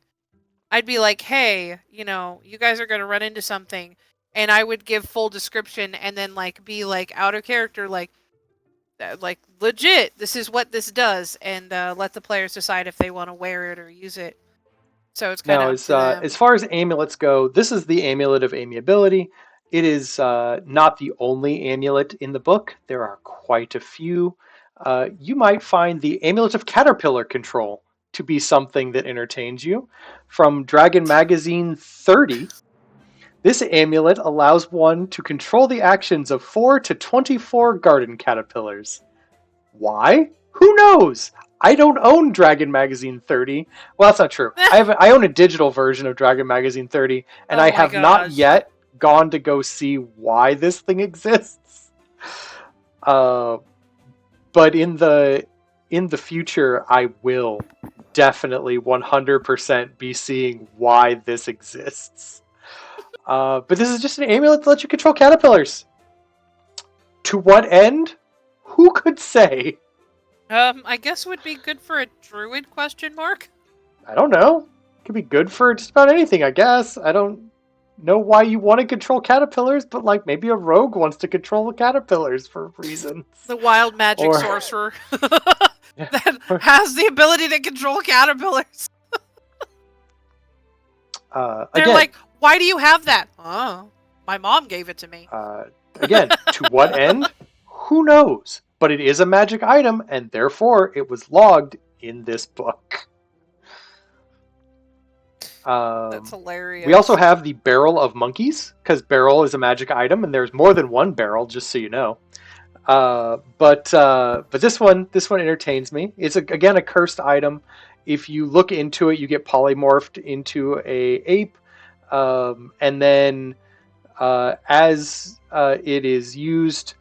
I'd be like, "Hey, you guys are going to run into something." And I would give full description and then like be like out of character like like legit, this is what this does, and let the players decide if they want to wear it or use it. So it's kind Now, of up to them. as far as amulets go, this is the amulet of amiability. It is not the only amulet in the book. There are quite a few. You might find the amulet of caterpillar control to be something that entertains you. From Dragon Magazine 30, this amulet allows one to control the actions of 4 to 24 garden caterpillars. Why? Who knows? I don't own Dragon Magazine 30. Well, that's not true. I own a digital version of Dragon Magazine 30, and I Oh my have not gosh. yet gone to go see why this thing exists. Uh, but in the future, I will definitely 100% be seeing why this exists. But this is just an amulet that lets you control caterpillars. To what end? Who could say? I guess would be good for a druid, question mark? I don't know. It could be good for just about anything, I guess. I don't know why you want to control caterpillars, but like maybe a rogue wants to control the caterpillars for reasons. The wild magic Or- sorcerer that has the ability to control caterpillars. They're again, like, why do you have that? Oh, my mom gave it to me. again, to what end? Who knows? But it is a magic item, and therefore it was logged in this book. That's hilarious. We also have the barrel of monkeys, because barrel is a magic item, and there's more than one barrel, just so you know. But this one entertains me. It's again a cursed item. If you look into it, you get polymorphed into a ape, and then as it is used,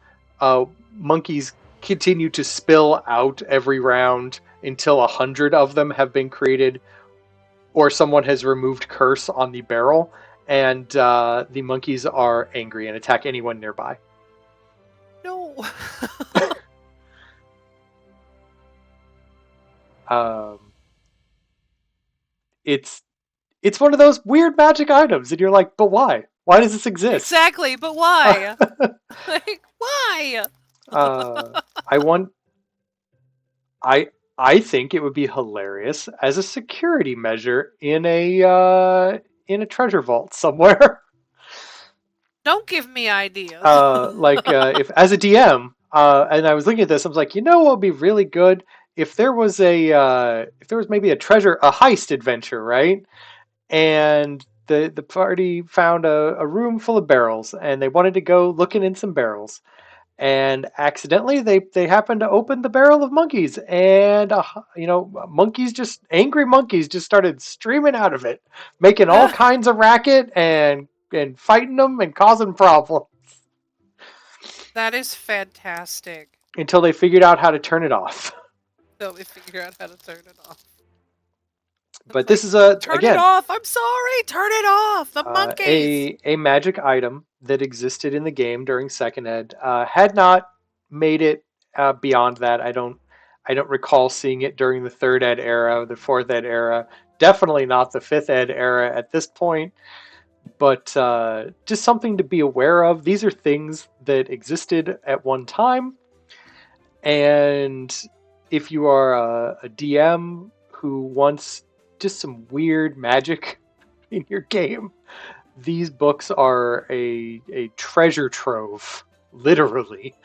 monkeys continue to spill out every round until 100 of them have been created, or someone has removed curse on the barrel, and the monkeys are angry and attack anyone nearby. No. It's one of those weird magic items, and you're like, but why? Why does this exist? Exactly, but why? Like, why? I want. I think it would be hilarious as a security measure in a treasure vault somewhere. Don't give me ideas. If as a DM, and I was looking at this, I was like, you know what would be really good if there was maybe a heist adventure, right? And the party found a room full of barrels, and they wanted to go looking in some barrels, and accidentally they happened to open the barrel of monkeys, and angry monkeys just started streaming out of it, making all kinds of racket and fighting them and causing problems That is fantastic. until they figured out how to turn it off. So we figure out how to turn it off. But this is it off. I'm sorry. Turn it off. The monkeys. A magic item that existed in the game during second ed, had not made it beyond that. I don't recall seeing it during the third ed era, the fourth ed era. Definitely not the fifth ed era at this point. But just something to be aware of. These are things that existed at one time, and if you are a DM who wants just some weird magic in your game, these books are a treasure trove, literally,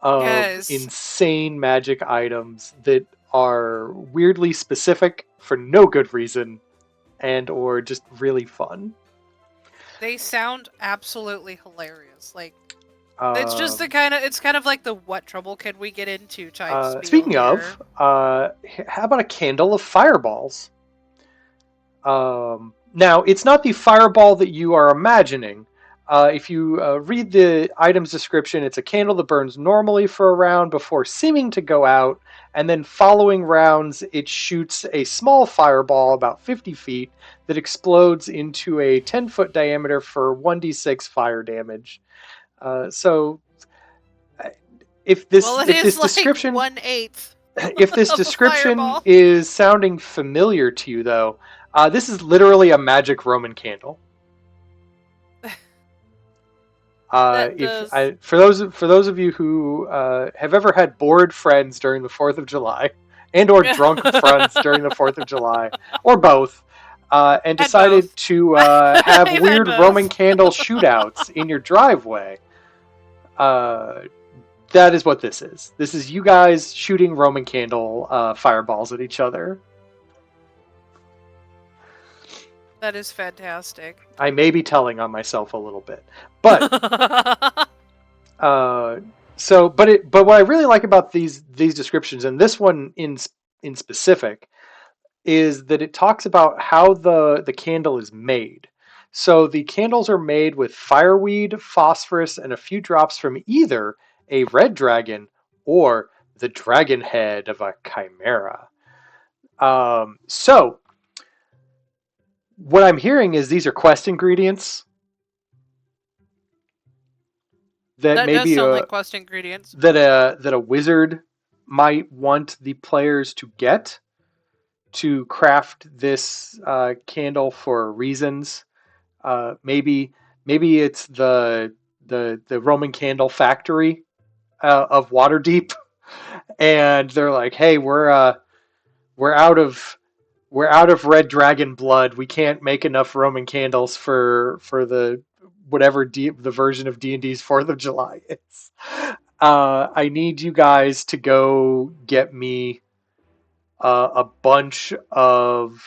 of insane magic items that are weirdly specific for no good reason, and or just really fun. They sound absolutely hilarious. Like, it's just it's kind of like the what trouble can we get into type. Speaking of, how about a candle of fireballs? Now, it's not the fireball that you are imagining. If you read the item's description, it's a candle that burns normally for a round before seeming to go out, and then following rounds, it shoots a small fireball about 50 feet that explodes into a 10-foot diameter for 1d6 fire damage. So, if this description 1/8 if this description is sounding familiar to you, though, this is literally a magic Roman candle. That If does. for those of you who have ever had bored friends during the 4th of July, and or drunk friends during the 4th of July, or both, and Had decided both. to have I've had weird Roman both. candle shootouts in your driveway, uh, that is what this is. This is you guys shooting Roman candle fireballs at each other. That is fantastic. I may be telling on myself a little bit, but uh, but what I really like about these descriptions, and this one in specific, is that it talks about how the candle is made. So the candles are made with fireweed, phosphorus, and a few drops from either a red dragon or the dragon head of a chimera. So what I'm hearing is these are quest ingredients that That does maybe sound a like quest ingredients. that a wizard might want the players to get to craft this candle for reasons. Maybe it's the Roman candle factory of Waterdeep, and they're like, "Hey, we're out of we're out of red dragon blood. We can't make enough Roman candles for the whatever the version of D&D's 4th of July is. I need you guys to go get me a bunch of.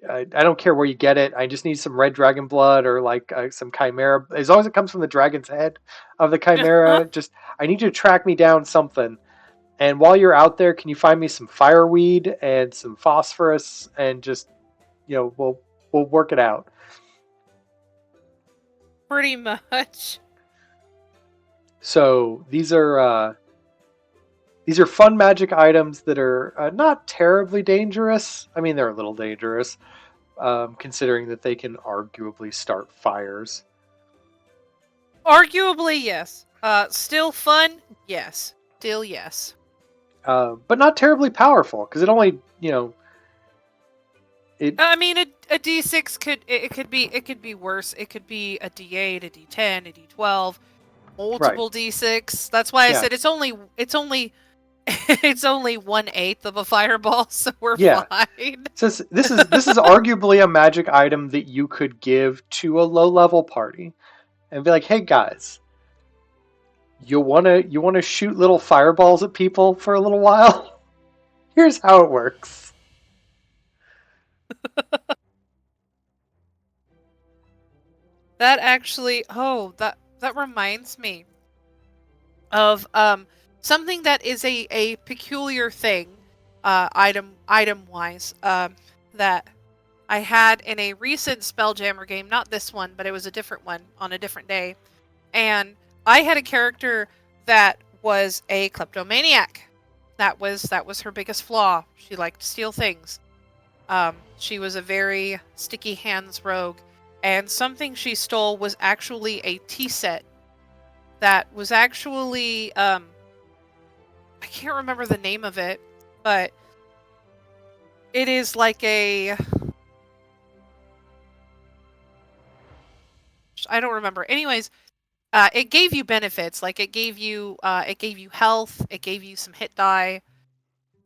I don't care where you get it. I just need some red dragon blood or like some chimera. As long as it comes from the dragon's head of the chimera, just I need you to track me down something. And while you're out there, can you find me some fireweed and some phosphorus and just we'll work it out. Pretty much. So these are fun magic items that are not terribly dangerous. I mean, they're a little dangerous, considering that they can arguably start fires. Arguably, yes. Still fun? Yes. Still yes. But not terribly powerful because it only it I mean, a D6 could be worse. It could be a D8, a D10, a D12, right. multiple D6. That's why I Yeah, said it's only it's only 1/8 of a fireball, so we're yeah. fine. So this is arguably a magic item that you could give to a low level party and be like, hey guys, you wanna shoot little fireballs at people for a little while? Here's how it works. That actually, that reminds me of something that is a peculiar thing, item wise, that I had in a recent Spelljammer game. Not this one, but it was a different one on a different day. And I had a character that was a kleptomaniac. That was her biggest flaw. She liked to steal things. She was a very sticky hands rogue, and something she stole was actually a tea set that was actually I can't remember the name of it, but it is like a I don't remember. Anyways, it gave you benefits. Like it gave you health, it gave you some hit die,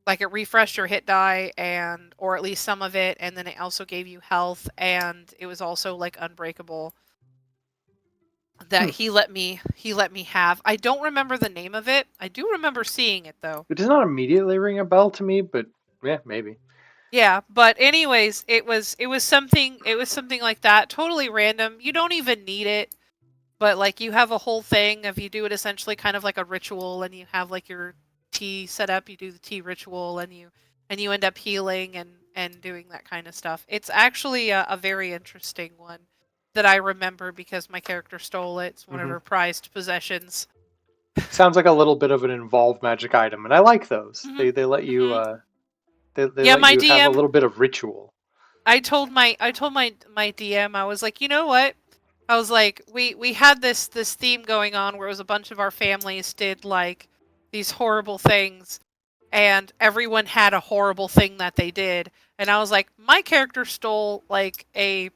like it refreshed your hit die and or at least some of it, and then it also gave you health, and it was also like unbreakable that he let me have. I don't remember the name of it. I do remember seeing it though. It does not immediately ring a bell to me, but yeah, maybe. Yeah, but anyways, it was something like that, totally random. You don't even need it, but like you have a whole thing of you do it essentially kind of like a ritual, and you have like your tea set up, you do the tea ritual, and you end up healing and doing that kind of stuff. It's actually a very interesting one that I remember because my character stole it. It's one of Hmm. her prized possessions. Sounds like a little bit of an involved magic item, and I like those. Hmm. They let you Hmm. they Yeah, let my you have a DM. little bit of ritual. I told my DM. I was like, you know what? I was like, we had this theme going on where it was a bunch of our families did like these horrible things, and everyone had a horrible thing that they did. And I was like, my character stole like a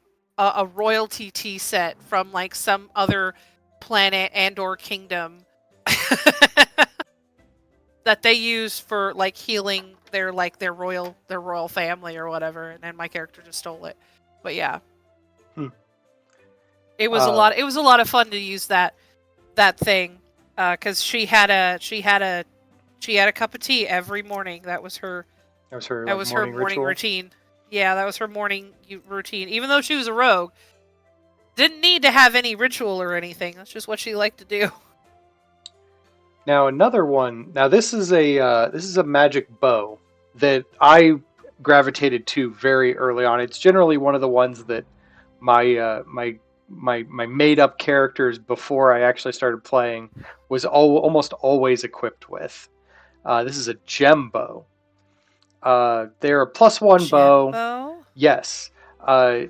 royalty tea set from like some other planet and or kingdom that they use for like healing their royal family or whatever, and then my character just stole it. But yeah, Hmm. it was a Uh, lot. It was a lot of fun to use that thing because she had a cup of tea every morning. that was her That like was her morning morning ritual. routine. Yeah, that was her morning routine. Even though she was a rogue, didn't need to have any ritual or anything. That's just what she liked to do. Now another one. Now this is a magic bow that I gravitated to very early on. It's generally one of the ones that my made up characters before I actually started playing was almost always equipped with. This is a gem bow. They're a +1 bow. Jimbo? Yes. Uh,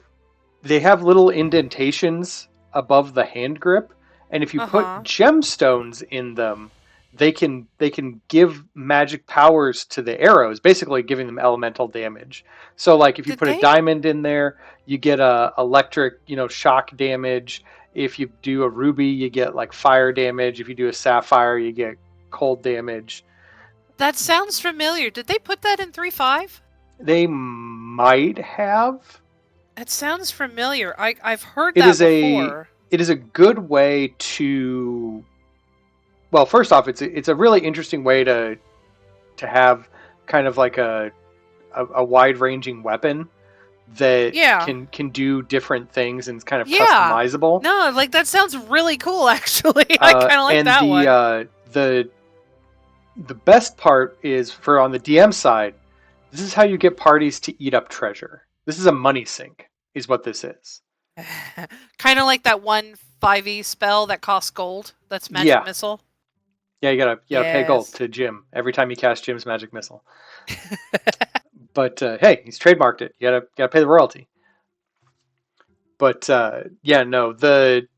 they have little indentations above the hand grip, and if you Uh put huh. gemstones in them, they can give magic powers to the arrows, basically giving them elemental damage. So like if you Did put a they? diamond in there, you get a electric, shock damage. If you do a ruby, you get like fire damage. If you do a sapphire, you get cold damage. That sounds familiar. Did they put that in 3.5? They might have. That sounds familiar. I've heard It that is a before. it is a good way to, well, first off, it's a really interesting way to have kind of like a wide ranging weapon that Yeah. can do different things and it's kind of Yeah. customizable. No, like that sounds really cool actually. I kind of like And that one. the best part is for on the DM side, this is how you get parties to eat up treasure. This is a money sink, is what this is. Kind of like that one 5e spell that costs gold. That's magic Yeah, missile. yeah, you gotta pay gold Yes. to Jim every time you cast Jim's magic missile. But hey, he's trademarked it. You gotta pay the royalty. But yeah, no, the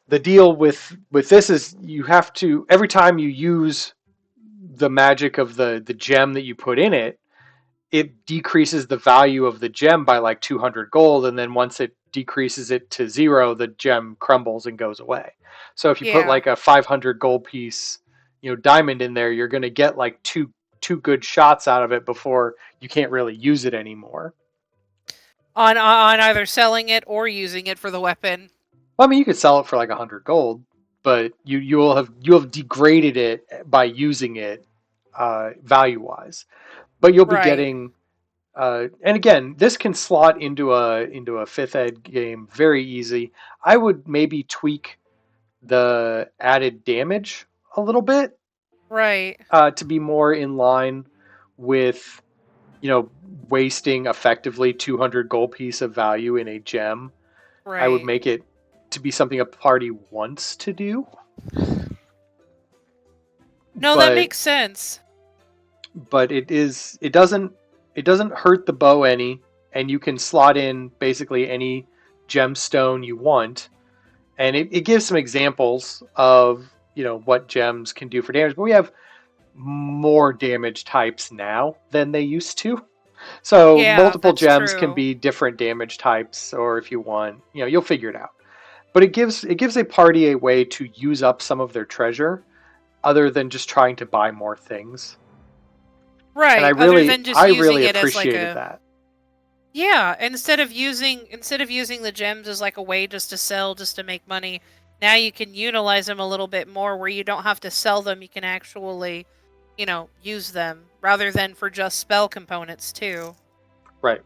deal with this is you have to, every time you use the magic of the gem that you put in it, it decreases the value of the gem by like 200 gold, and then once it decreases it to 0, the gem crumbles and goes away. So if you put Yeah. like a 500 gold piece, diamond in there, you're going to get like two good shots out of it before you can't really use it anymore. On either selling it or using it for the weapon. Well, I mean, you could sell it for like 100 gold, but you'll have degraded it by using it value wise. But you'll be Right. getting, and again, this can slot into a fifth ed game very easy. I would maybe tweak the added damage a little bit Right. to be more in line with, wasting effectively 200 gold piece of value in a gem. I would Right. make it to be something a party wants to do, No, that but makes sense. it doesn't hurt the bow any, and you can slot in basically any gemstone you want, and it gives some examples of what gems can do for damage. But we have more damage types now than they used to, so Yeah, multiple that's gems can true. be different damage types, or if you want, you'll figure it out. But it gives a party a way to use up some of their treasure other than just trying to buy more things. And I Right. Other really than just I using really it as like appreciated a that. yeah, instead of using the gems as like a way just to sell, just to make money, now you can utilize them a little bit more where you don't have to sell them, you can actually, use them rather than for just spell components too. Right.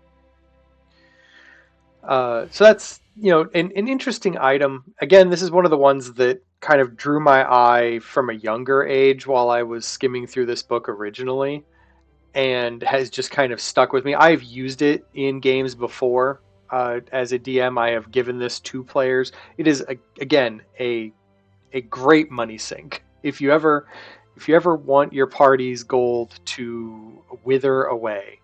So that's an interesting item. Again, this is one of the ones that kind of drew my eye from a younger age while I was skimming through this book originally, and has just kind of stuck with me. I've used it in games before. As a DM, I have given this to players. It is again a great money sink. If you ever want your party's gold to wither away,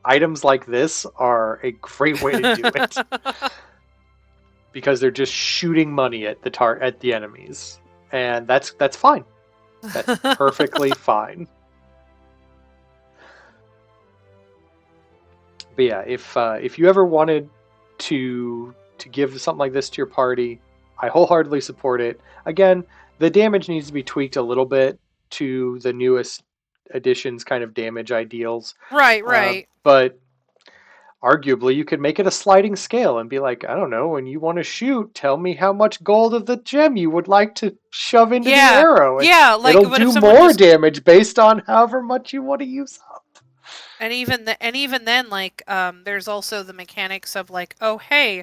items like this are a great way to do it because they're just shooting money at the enemies, and that's fine. That's perfectly fine. But yeah, if you ever wanted to give something like this to your party, I wholeheartedly support it. Again, the damage needs to be tweaked a little bit to the newest edition's kind of damage ideals. Right, right. But arguably, you could make it a sliding scale and be like, I don't know, when you want to shoot, tell me how much gold of the gem you would like to shove into the Yeah, arrow. And yeah. Like, it'll what if do someone more just damage based on however much you want to use up. and even then, like, there's also the mechanics of like, oh, hey,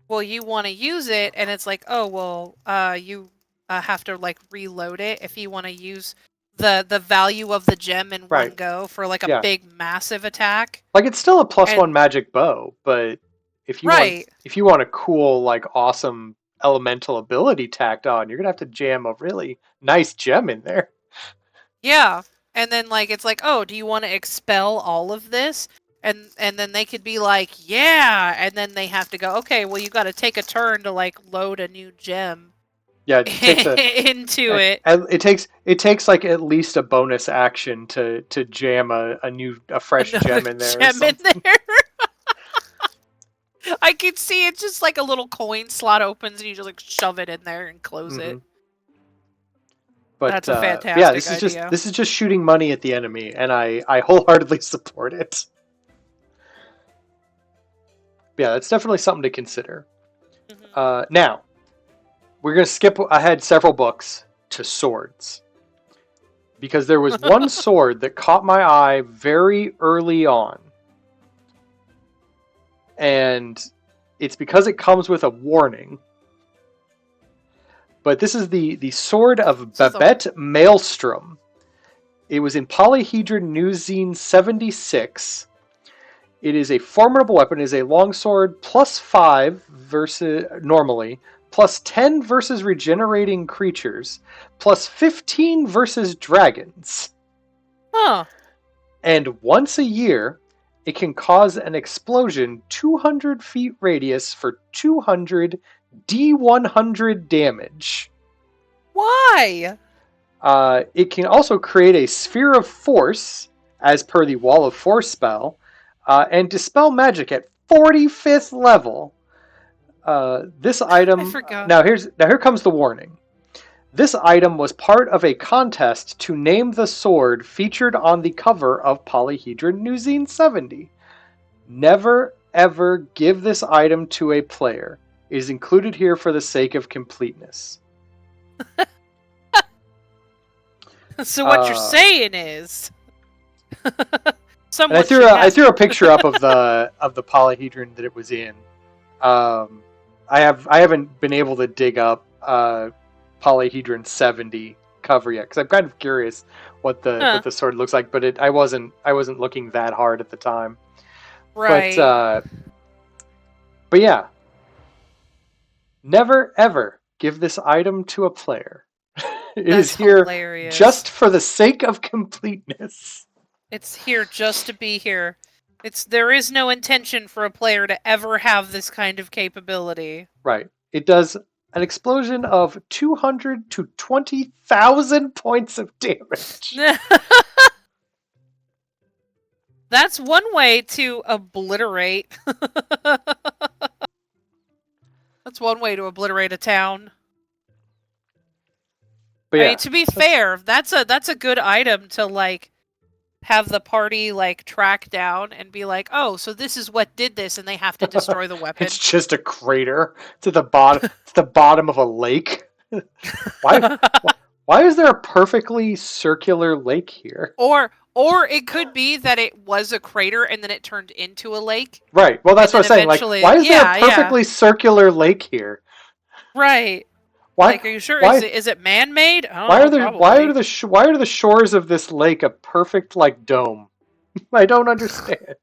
well, you want to use it, and it's like, oh, well, you have to like reload it if you want to use the value of the gem in one Right. go for like a Yeah. big massive attack. Like it's still a +1 And magic bow, but if you right, want a cool, like awesome elemental ability tacked on, you're gonna have to jam a really nice gem in there. yeah. And then like it's like, oh, do you want to expel all of this? And then they could be like, yeah, and then they have to go, okay, well, you got to take a turn to like load a new gem Yeah, it takes into it. it takes like at least a bonus action to jam a fresh Another gem in there or gem in something. there. I can see it just like a little coin slot opens and you just like shove it in there and close it. But That's a fantastic yeah, this idea. is just shooting money at the enemy, and I wholeheartedly support it. Yeah, that's definitely something to consider. Now, we're going to skip ahead several books to swords. Because there was one sword that caught my eye very early on. And it's because it comes with a warning. But this is the Sword of Babette Maelstrom. It was in Polyhedron Newzine 76. It is a formidable weapon. It is a longsword +5 versus normally, +10 versus regenerating creatures, +15 versus dragons. Huh. And once a year, it can cause an explosion 200 feet radius for 200 D100 damage. Why? It can also create a sphere of force, as per the Wall of Force spell, and dispel magic at 45th level. This item. I forgot. Now here comes the warning. This item was part of a contest to name the sword featured on the cover of Polyhedron Newzine 70. Never ever give this item to a player. It is included here for the sake of completeness. So what you're saying is, I threw a picture up of the polyhedron that it was in. I haven't been able to dig up Polyhedron 70 cover yet because I'm kind of curious what the sword looks like, but I wasn't looking that hard at the time. Right. But yeah, never ever give this item to a player. It is here hilarious. Just for the sake of completeness. It's here just to be here. There is no intention for a player to ever have this kind of capability. Right. It does an explosion of 200 to 20,000 points of damage. That's one way to obliterate. That's one way to obliterate a town. But yeah, I mean, to be fair, that's a good item to like have the party like track down and be like, oh, so this is what did this, and they have to destroy the weapon. It's just a crater to the bottom, to the bottom of a lake. Why is there a perfectly circular lake here? Or it could be that it was a crater and then it turned into a lake. Right. Well, that's what I'm saying. Like, why is there a perfectly circular lake here? Right. Why? Like, are you sure? Why, is it man-made? Why are the shores of this lake a perfect like dome? I don't understand.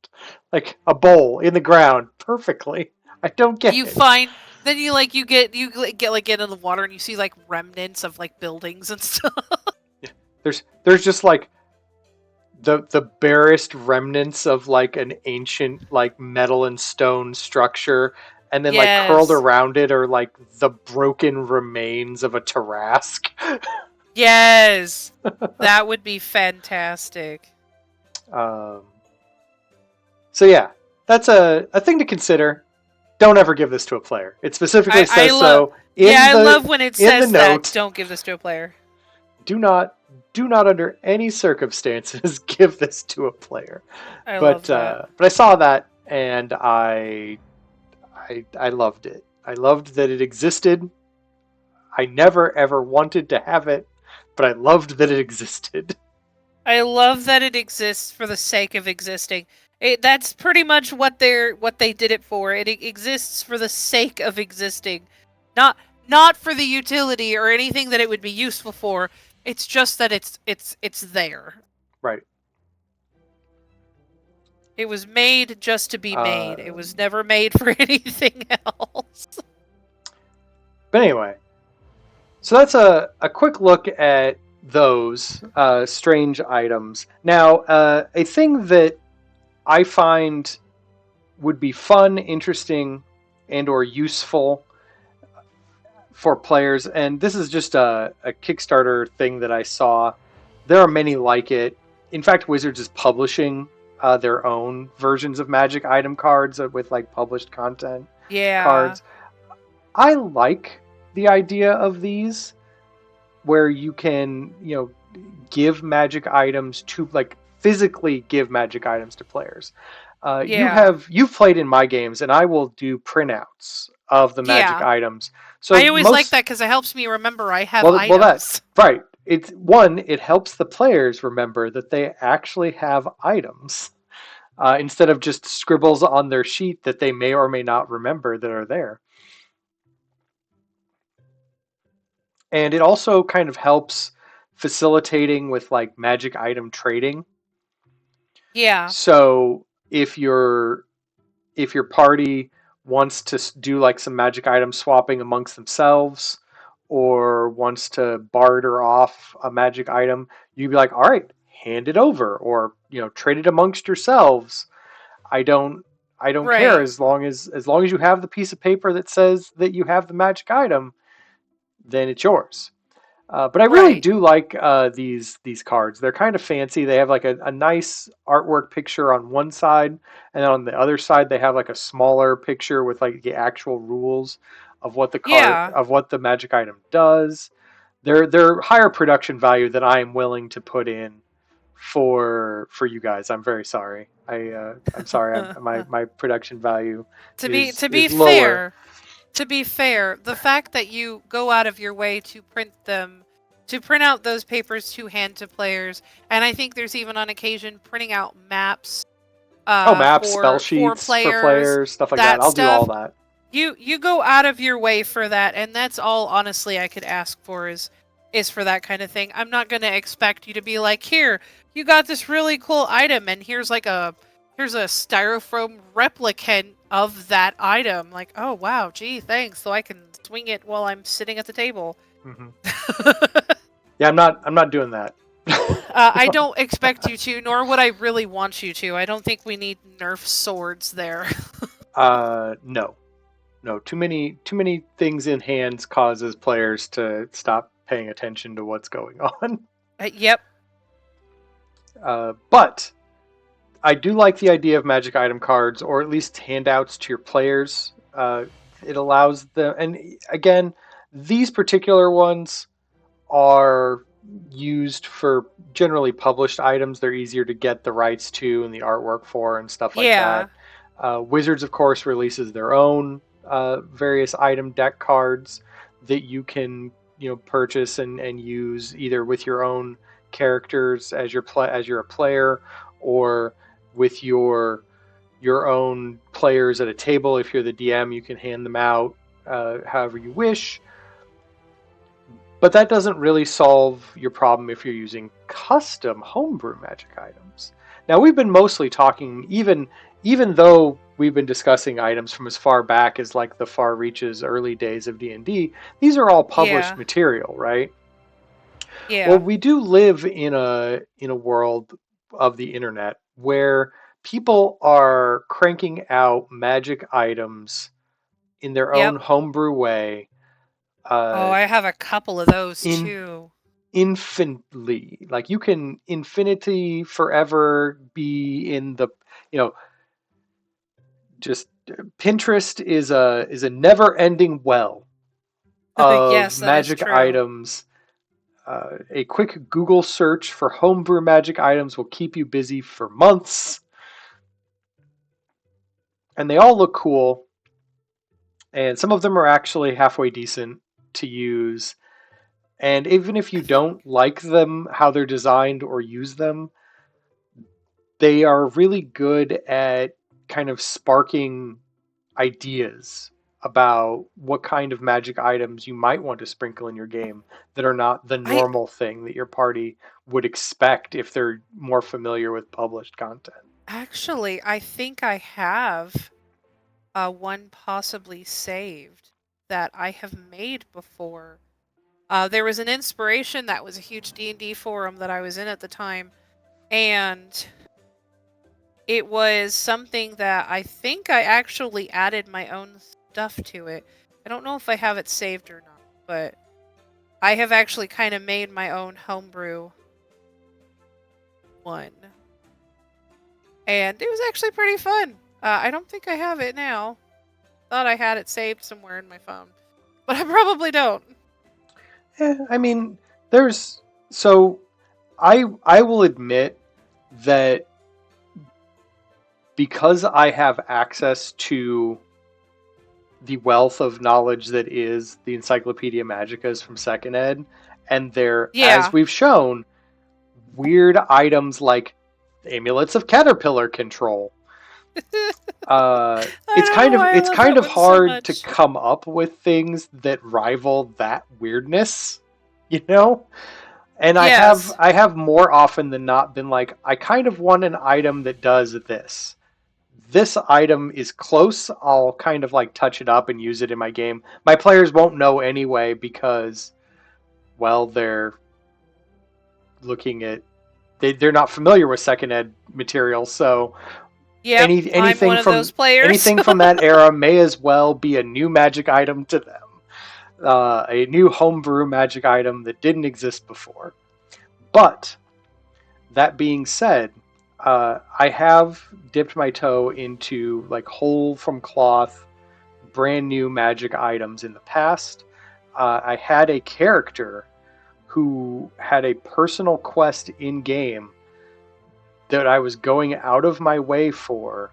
Like a bowl in the ground, perfectly. I don't get it. Then you get like into the water and you see like remnants of like buildings and stuff. Yeah. There's just like the barest remnants of like an ancient like metal and stone structure. And then, like, curled around it are, like, the broken remains of a Tarrasque. Yes! That would be fantastic. So, yeah. That's a thing to consider. don't ever give this to a player. It specifically I says love. so Yeah, in I love when it the says that. note. Don't give this to a player. Do not under any circumstances give this to a player. I love that. But I saw that and I loved it. I loved that it existed. I never ever wanted to have it, but I loved that it existed. I love that it exists for the sake of existing. That's pretty much what they did it for. It exists for the sake of existing, not not for the utility or anything that it would be useful for. It's just that it's there. Right. It was made just to be made. It Uh, was never made for anything else. but anyway, so that's a quick look at those strange items. Now, a thing that I find would be fun, interesting, and or useful for players, and this is just a Kickstarter thing that I saw. There are many like it. In fact, Wizards is publishing their own versions of Magic item cards with like published content Yeah. cards. I like the idea of these where you can, give magic items to like physically give magic items to players. Yeah. You've played in my games, and I will do printouts of the magic Yeah. items. So I always like most that because it helps me remember I have that items. right. It's one. It helps the players remember that they actually have items instead of just scribbles on their sheet that they may or may not remember that are there. And it also kind of helps facilitating with like magic item trading. Yeah. So if your party wants to do like some magic item swapping amongst themselves or wants to barter off a magic item, you'd be like, all right, hand it over, or trade it amongst yourselves. I don't care, Right. as long as you have the piece of paper that says that you have the magic item, then it's yours. But I really Right. do like these cards. They're kind of fancy. They have like a nice artwork picture on one side, and then on the other side they have like a smaller picture with like the actual rules of Yeah. what the magic item does. They're higher production value than I am willing to put in for you guys. I'm very sorry. I'm sorry. My production value To be is lower. fair, the fact that you go out of your way to print out those papers to hand to players, and I think there's even on occasion printing out maps Oh, maps, spell for sheets for players, players, stuff like that. that I'll do all stuff. that. You go out of your way for that, and that's all honestly I could ask for is for that kind of thing. I'm not going to expect you to be like, "Here, you got this really cool item and here's a styrofoam replicant of that item." Like, "Oh, wow, gee, thanks. So I can swing it while I'm sitting at the table." Hmm. Yeah, I'm not doing that. I don't expect you to, nor would I really want you to. I don't think we need Nerf swords there. No, no. Too many things in hands causes players to stop paying attention to what's going on. Yep. But I do like the idea of magic item cards, or at least handouts to your players. It allows them, and again, these particular ones are used for generally published items. They're easier to get the rights to and the artwork for and stuff like Yeah. that. Wizards, of course, releases their own various item deck cards that you can purchase and use either with your own characters as as you're a player, or with your own players at a table. If you're the DM, you can hand them out however you wish. But that doesn't really solve your problem if you're using custom homebrew magic items. Now we've been mostly talking, even though we've been discussing items from as far back as like the Far Reaches early days of D&D, these are all published Yeah. material, right? Well, Yeah. we do live in a world of the internet where people are cranking out magic items in their own Yep. homebrew way, Oh, uh, I have a couple of those in too. infinitely. Like you can infinity forever be in the, you know, just Pinterest is a never-ending well of Yes, that is magic true. items. A quick Google search for homebrew magic items will keep you busy for months, and they all look cool. And some of them are actually halfway decent to use. And even if I you think don't like them, how they're designed or use them, they are really good at kind of sparking ideas about what kind of magic items you might want to sprinkle in your game that are not the I normal thing that your party would expect if they're more familiar with published content. I think I have one possibly saved that I have made before. There was an inspiration that was a huge D&D forum that I was in at the time, and it was something that I think I actually added my own stuff to it. I don't know if I have it saved or not, but I have actually kind of made my own homebrew one. And it was actually pretty fun. I don't think I have it now. Thought I had it saved somewhere in my phone, but I probably don't. I mean, there's so I will admit that because I have access to the wealth of knowledge that is the Encyclopedia Magicas from Second Ed, and they're, as Yeah. we've shown, weird items like amulets of caterpillar control. I don't know why I It's love kind that of one so hard to much. come up with things that rival that weirdness, you know? And Yes. I have more often than not been like, I kind of want an item that does this. This item is close. I'll kind of like touch it up and use it in my game. My players won't know anyway because, well, they're looking at they're not familiar with second ed material, so Yep. I'm one of those players. anything from that era may as well be a new magic item to them, a new homebrew magic item that didn't exist before. But that being said, I have dipped my toe into like whole from cloth, brand new magic items in the past. I had a character who had a personal quest in game that I was going out of my way for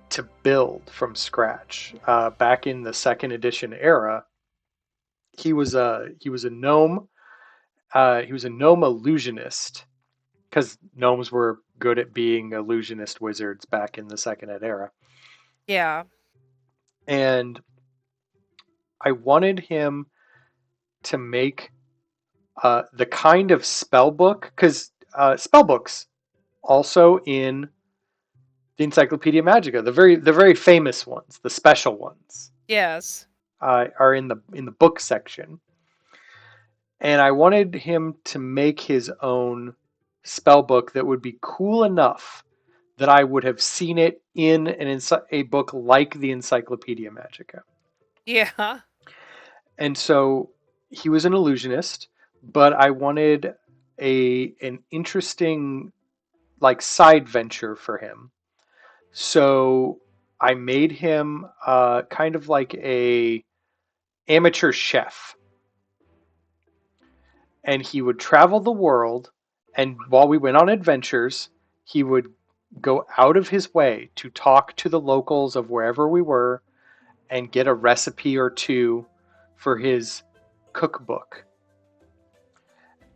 to build from scratch. Back in the second edition era, he was a gnome. He was a gnome illusionist because gnomes were good at being illusionist wizards back in the second ed era. Yeah. And I wanted him to make the kind of spell book because spell books also in the Encyclopedia Magica, the very famous ones, the special ones, Yes. are in the book section. And I wanted him to make his own spell book that would be cool enough that I would have seen it in a book like the Encyclopedia Magica. Yeah. And so he was an illusionist, but I wanted an interesting like side venture for him. So I made him kind of like a amateur chef, and he would travel the world. And while we went on adventures, he would go out of his way to talk to the locals of wherever we were and get a recipe or two for his cookbook.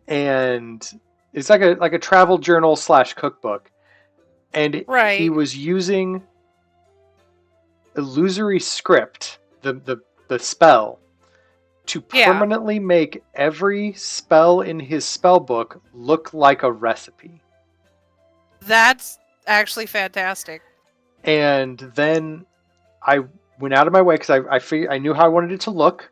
And it's like a travel journal slash cookbook. And he Right. was using illusory script, the spell, to Yeah. permanently make every spell in his spell book look like a recipe. That's actually fantastic. And then I went out of my way because I knew how I wanted it to look.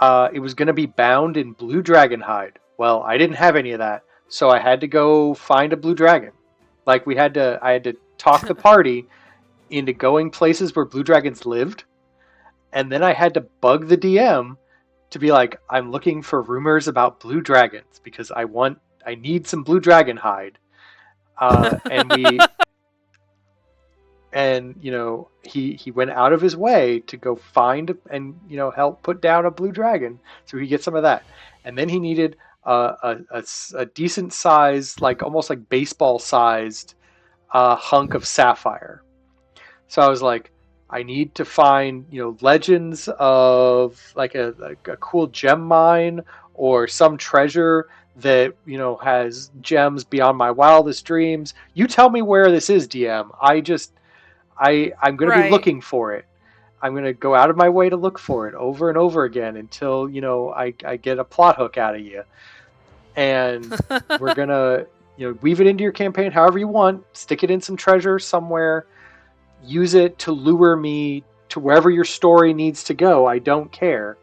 It was going to be bound in blue dragon hide. Well, I didn't have any of that, so I had to go find a blue dragon. Like I had to talk the party into going places where blue dragons lived, and then I had to bug the DM to be like, I'm looking for rumors about blue dragons because I need some blue dragon hide. Uh, and we and he went out of his way to go find and help put down a blue dragon so he gets some of that. And then he needed a decent size, like almost like baseball sized hunk of sapphire. So I was like, I need to find legends of like a cool gem mine or some treasure that has gems beyond my wildest dreams. You tell me where this is, DM. I'm going to be Right. looking for it. I'm going to go out of my way to look for it over and over again until I get a plot hook out of you. And we're going to weave it into your campaign however you want. Stick it in some treasure somewhere. Use it to lure me to wherever your story needs to go. I don't care.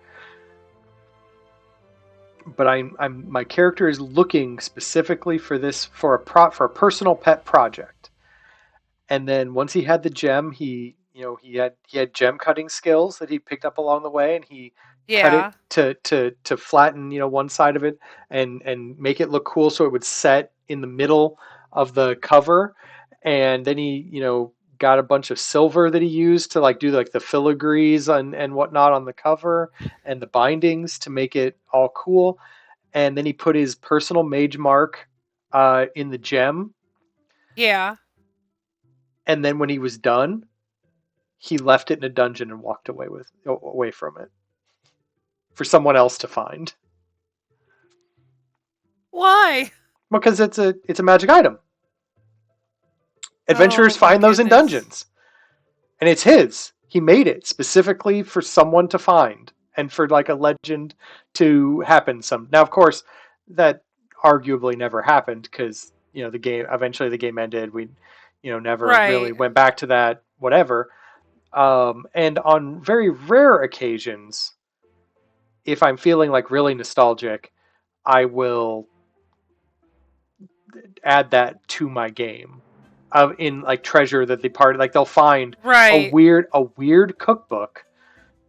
But I'm my character is looking specifically for this for a personal pet project. And then once he had the gem, he had gem cutting skills that he picked up along the way, and he cut it Yeah. to flatten one side of it and make it look cool so it would set in the middle of the cover. And then he got a bunch of silver that he used to like do like the filigrees and whatnot on the cover and the bindings to make it all cool. And then he put his personal mage mark in the gem. Yeah. And then when he was done, he left it in a dungeon and walked away from it for someone else to find. Why? Because it's a magic item. Adventurers Oh my find those in goodness. dungeons, and it's his. He made it specifically for someone to find and for like a legend to happen. Some now, of course, that arguably never happened because the game eventually the game ended. We never really Right. went back to that. Whatever. And on very rare occasions, if I'm feeling like really nostalgic, I will add that to my game. In like treasure that they part like they'll find Right. a weird cookbook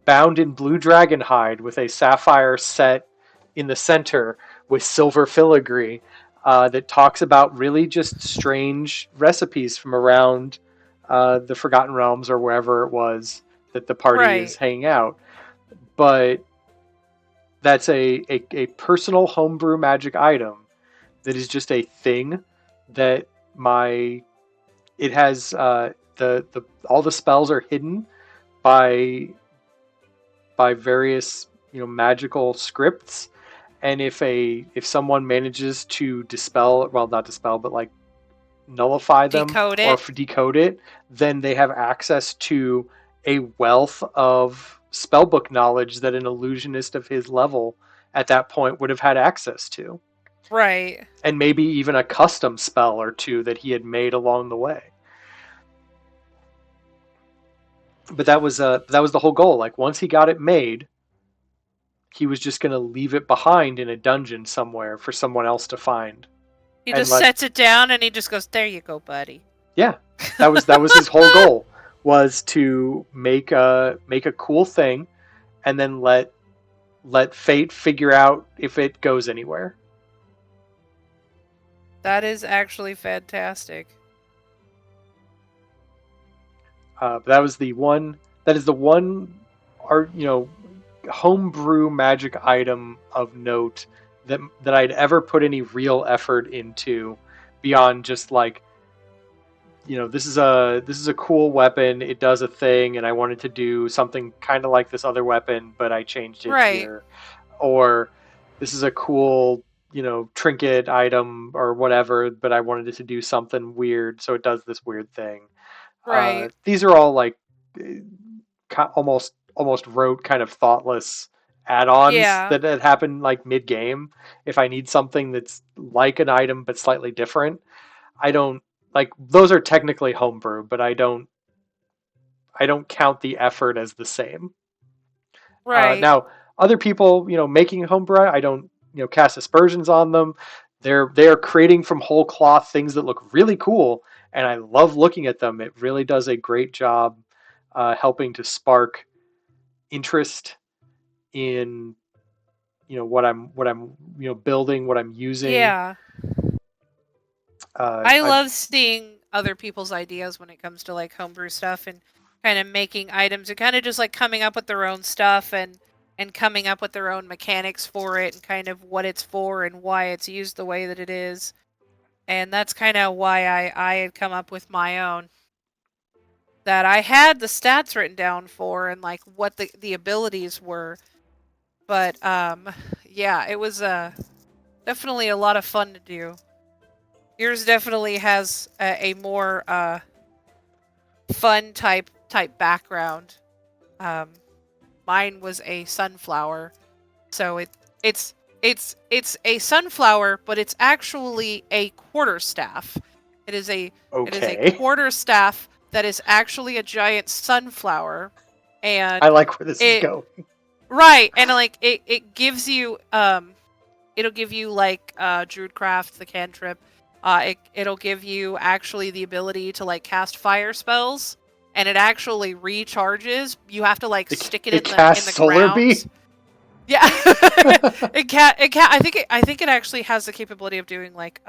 bound in blue dragon hide with a sapphire set in the center with silver filigree that talks about really just strange recipes from around the Forgotten Realms or wherever it was that the party is Right. hanging out. But that's a personal homebrew magic item that is just a thing that my it has the all the spells are hidden by various magical scripts, and if someone manages to dispel, well, not dispel but like nullify them Decode or it. decode it, then they have access to a wealth of spellbook knowledge that an illusionist of his level at that point would have had access to, Right. and maybe even a custom spell or two that he had made along the way. But that was the whole goal. Like once he got it made, he was just going to leave it behind in a dungeon somewhere for someone else to find He and just let. sets it down and he just goes, "There you go, buddy." Yeah, that was his whole goal, was to make a cool thing and then let fate figure out if it goes anywhere. That is actually fantastic. That was the one. That is the one art, homebrew magic item of note that I'd ever put any real effort into, beyond just like, this is a cool weapon. It does a thing, and I wanted to do something kind of like this other weapon, but I changed it Right. here. Or this is a cool trinket item or whatever, but I wanted it to do something weird, so it does this weird thing. Right. These are all like almost rote kind of thoughtless add-ons Yeah. that had happened like mid-game. If I need something that's like an item but slightly different, I don't like those are technically homebrew, but I don't count the effort as the same. Right. Now, other people, making homebrew, I don't, cast aspersions on them. They are creating from whole cloth things that look really cool, and I love looking at them. It really does a great job helping to spark interest in what I'm building, what I'm using. Yeah. Uh, I I love seeing other people's ideas when it comes to like homebrew stuff and kind of making items and kind of just like coming up with their own stuff and coming up with their own mechanics for it and kind of what it's for and why it's used the way that it is. And that's kind of why I had come up with my own. That I had the stats written down for and like what the abilities were. But yeah, it was definitely a lot of fun to do. Yours definitely has a more fun type background. Um, Mine was a sunflower, so it's a sunflower, but it's actually a quarterstaff. It is a Okay. quarterstaff that is actually a giant sunflower, I and like where this is it going. right, and like it gives you it'll give you like Druidcraft, the cantrip. It'll give you actually the ability to like cast fire spells, and it actually recharges. You have to like stick it It in casts the Solar ground. Bee? Yeah, it can. I think it actually has the capability of doing like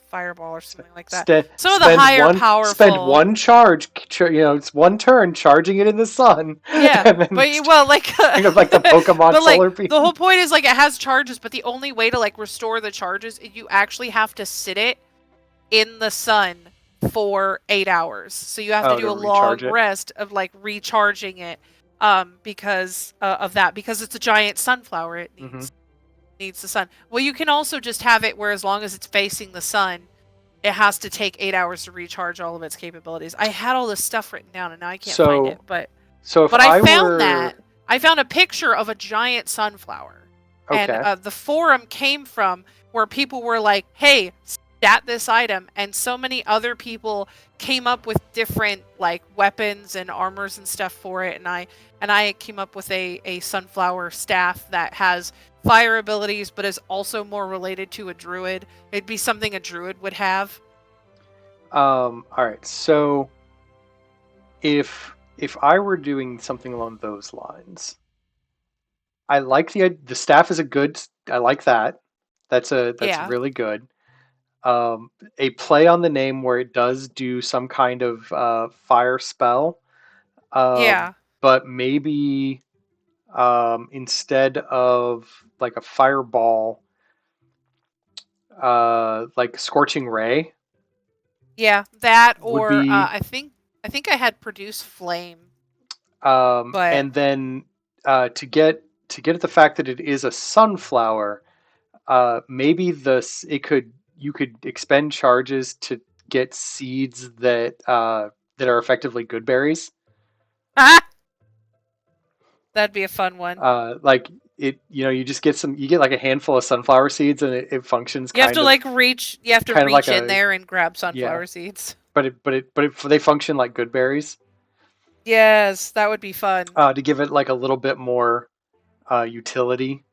fireball or something like that. Some of the higher Spend powerful. one charge, it's one turn charging it in the sun, Yeah, and then but well, like, kind of like the Pokemon but like Solar Beam. the whole point is like it has charges, but the only way to like restore the charges, you actually have to sit it in the sun for 8 hours. So you have to Oh, do to a recharge long it. rest of like recharging it, because of that, because it's a giant sunflower. It Hmm. needs the sun. Well, you can also just have it where as long as it's facing the sun, it has to take 8 hours to recharge all of its capabilities. I had all this stuff written down and now I can't find it, So, but so if but I I found were that. I found a picture of a giant sunflower. And okay, the forum came from where people were like, hey, stat this item. And so many other people came up with different like weapons and armors and stuff for it. And I came up with a sunflower staff that has fire abilities, but is also more related to a druid. It'd be something a druid would have. all right. So if I were doing something along those lines, I like the staff is a good. I like that. That's Yeah. really good. A play on the name where it does do some kind of fire spell, um, Yeah. but maybe instead of like a fireball, like scorching ray Yeah. That would or be, I think I had produce flame, but and then to get at the fact that it is a sunflower, maybe this it could you could expend charges to get seeds that are effectively good berries. ah, that'd be a fun one. Like you just get you get like a handful of sunflower seeds, and it functions You have to like reach. You have to kind of like reach in a there and grab yeah, sunflower seeds. they function like good berries, Yes, that would be fun. to give it like a little bit more utility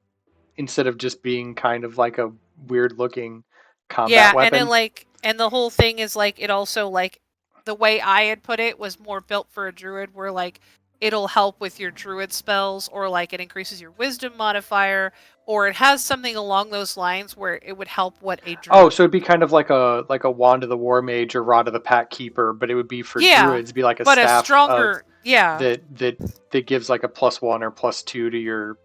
instead of just being kind of like a weird looking combat Yeah, and then weapon. like, and the whole thing is like, it also like, the way I had put it was more built for a druid, where like it'll help with your druid spells, or like it increases your wisdom modifier, or it has something along those lines where it would help what a Oh, druid so would it'd be do. kind of like a wand of the war mage or rod of the pack keeper, but it would be for Yeah, druids, be like a but a staff of stronger. Yeah, that gives like a +1 or +2 to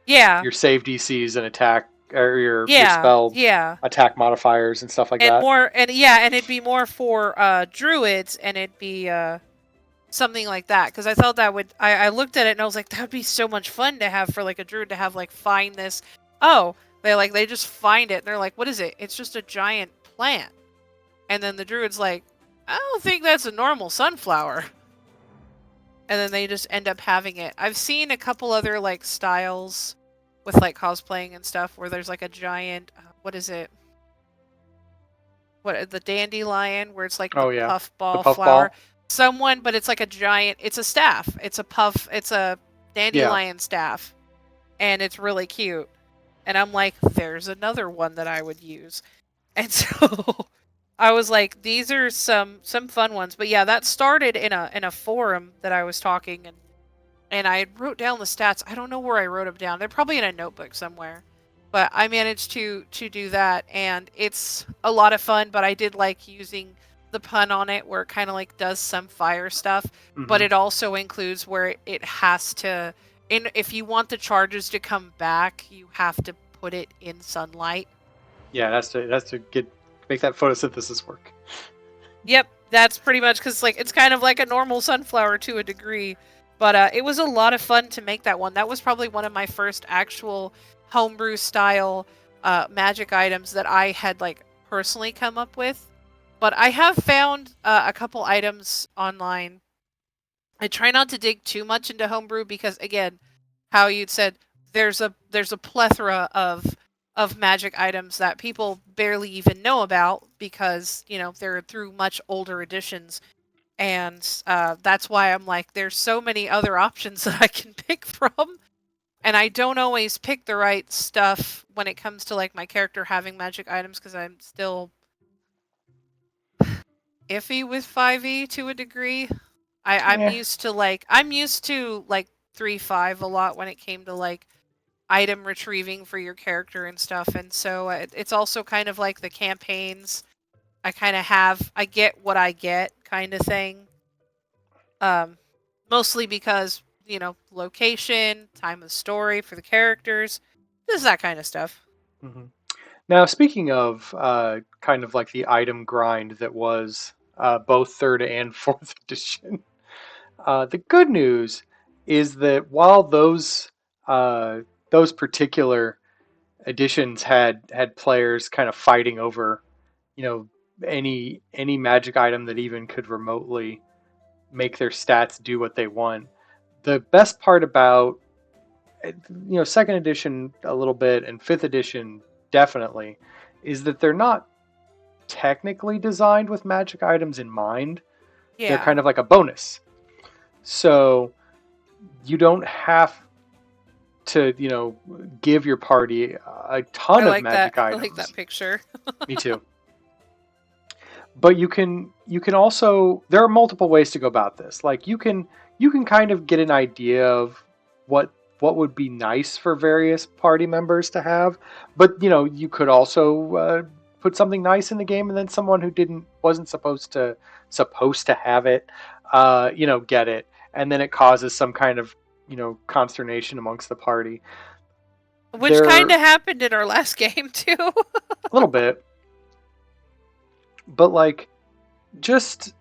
yeah, your save DCs and attack, or your yeah, spell yeah. attack modifiers and stuff like And that. more, and yeah, and it'd be more for druids, and it'd be something like that, because I thought that would, I looked at it and I was like, that would be so much fun to have for like a druid to have like find this. Oh, they just find it and they're like, what is it? It's just a giant plant. And then the druid's like, I don't think that's a normal sunflower. And then they just end up having it. I've seen a couple other like styles with like cosplaying and stuff where there's like a giant, what is it, what, the dandelion, where it's like the Oh yeah, puff the ball flower. puffball. Someone, but it's like a giant. It's a staff. It's a puff. It's a Yeah. dandelion staff, and it's really cute. And I'm like, there's another one that I would use. And so I was like, these are some fun ones. But yeah, that started in a forum that I was talking, and I wrote down the stats. I don't know where I wrote them down. They're probably in a notebook somewhere. But I managed to do that, and it's a lot of fun. But I did like using the pun on it where it kind of like does some fire stuff, but Hmm. it also includes where it has to. If you want the charges to come back, you have to put it in sunlight. Yeah, it has to make that photosynthesis work. Yep, that's pretty much because like it's kind of like a normal sunflower to a degree, but it was a lot of fun to make that one. That was probably one of my first actual homebrew style magic items that I had like personally come up with. But I have found a couple items online. I try not to dig too much into homebrew because again, how you said there's a plethora of magic items that people barely even know about because they're through much older editions, and that's why I'm like there's so many other options that I can pick from, and I don't always pick the right stuff when it comes to like my character having magic items because I'm still iffy with 5e to a degree. I'm Yeah. used to like 3-5 a lot when it came to like item retrieving for your character and stuff, and so it's also kind of like the campaigns. I get what I get kind of thing. Um, Mostly because location, time of story for the characters, just that kind of stuff. Hmm. Now, speaking of kind of like the item grind that was both third and fourth edition, the good news is that while those particular editions had players kind of fighting over, you know, any magic item that even could remotely make their stats do what they want. The best part about second edition a little bit and fifth edition definitely is that they're not technically designed with magic items in mind. They're Yeah, kind of like a bonus. So you don't have to, give your party a I ton of like that. magic I like that items. picture. Me too. But you can also, there are multiple ways to go about this. Like you can kind of get an idea of what what would be nice for various party members to have, but you could also put something nice in the game and then someone who didn't wasn't supposed to have it get it, and then it causes some kind of consternation amongst the party. Which kind There of happened in our last game too. a little bit, but like just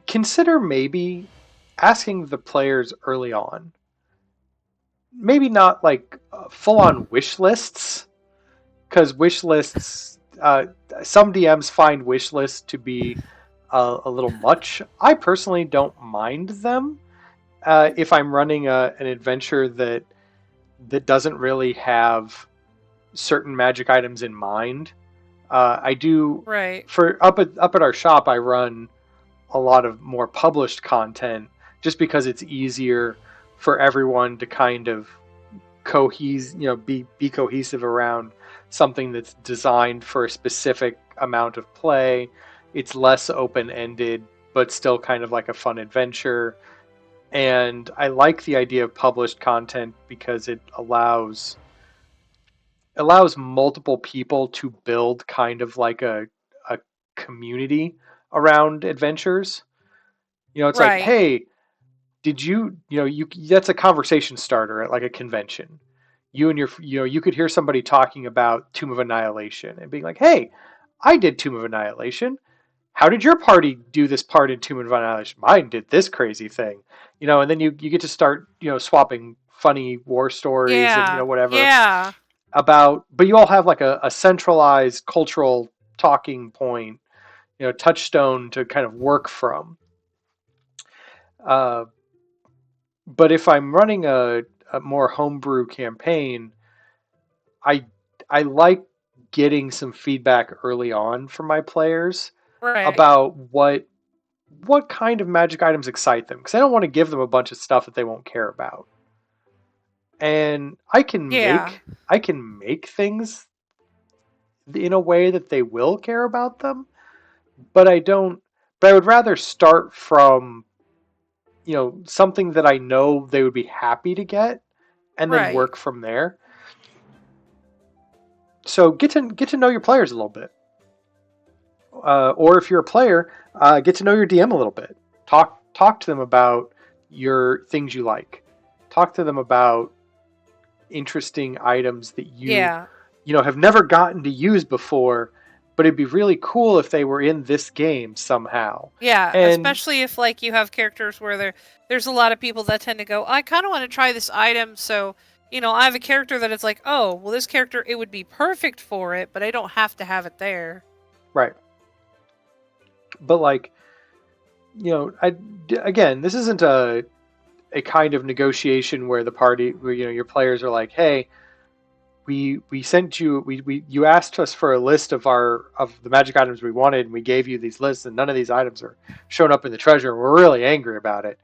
consider maybe asking the players early on. Maybe not like full on wish lists, because wish lists, some DMs find wish lists to be a little much. I personally don't mind them if I'm running an adventure that doesn't really have certain magic items in mind. I do Right. for up at our shop. I run a lot of more published content just because it's easier for everyone to kind of be cohesive around something that's designed for a specific amount of play. It's less open-ended but still kind of like a fun adventure. And I like the idea of published content because it allows multiple people to build kind of like a community around adventures. It's like, Right. hey, did you that's a conversation starter at like a convention. You could hear somebody talking about Tomb of Annihilation and being like, hey, I did Tomb of Annihilation. How did your party do this part in Tomb of Annihilation? Mine did this crazy thing. And then you get to start swapping funny war stories and Yeah. whatever Yeah. about, but you all have like a centralized cultural talking point, touchstone to kind of work from. uh, but if I'm running a more homebrew campaign, I I like getting some feedback early on from my players Right. about what kind of magic items excite them, because I don't want to give them a bunch of stuff that they won't care about. And Yeah. I can make things in a way that they will care about them, but I don't. But I would rather start from something that I know they would be happy to get, and then Right. work from there. So get to know your players a little bit. or if you're a player, get to know your DM a little bit. Talk to them about your things you like. Talk to them about interesting items that Yeah. have never gotten to use before, but it'd be really cool if they were in this game somehow. Yeah, And especially if like you have characters where there's a lot of people that tend to go, I kind of want to try this item, so I have a character that it's like, oh, well, this character it would be perfect for it, but I don't have to have it there. right, but like again, this isn't a kind of negotiation where your players are like, hey, we sent you you asked us for a list of the magic items we wanted, and we gave you these lists, and none of these items are shown up in the treasure, and we're really angry about it.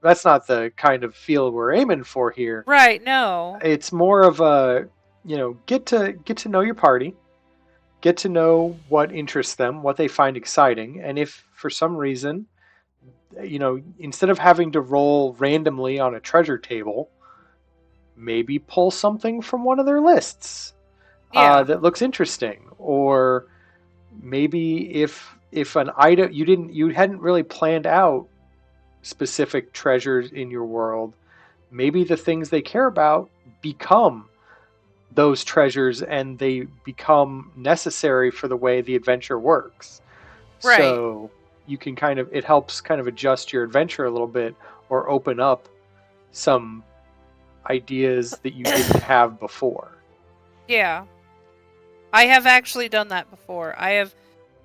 That's not the kind of feel we're aiming for here. Right, no. It's more of a get to know your party, get to know what interests them, what they find exciting, and if for some reason, instead of having to roll randomly on a treasure table, maybe pull something from one of their lists Yeah. that looks interesting, or maybe if an item you hadn't really planned out specific treasures in your world, maybe the things they care about become those treasures and they become necessary for the way the adventure works. Right. So you can it helps kind of adjust your adventure a little bit, or open up some ideas that you didn't have before. Yeah. I have actually done that before. I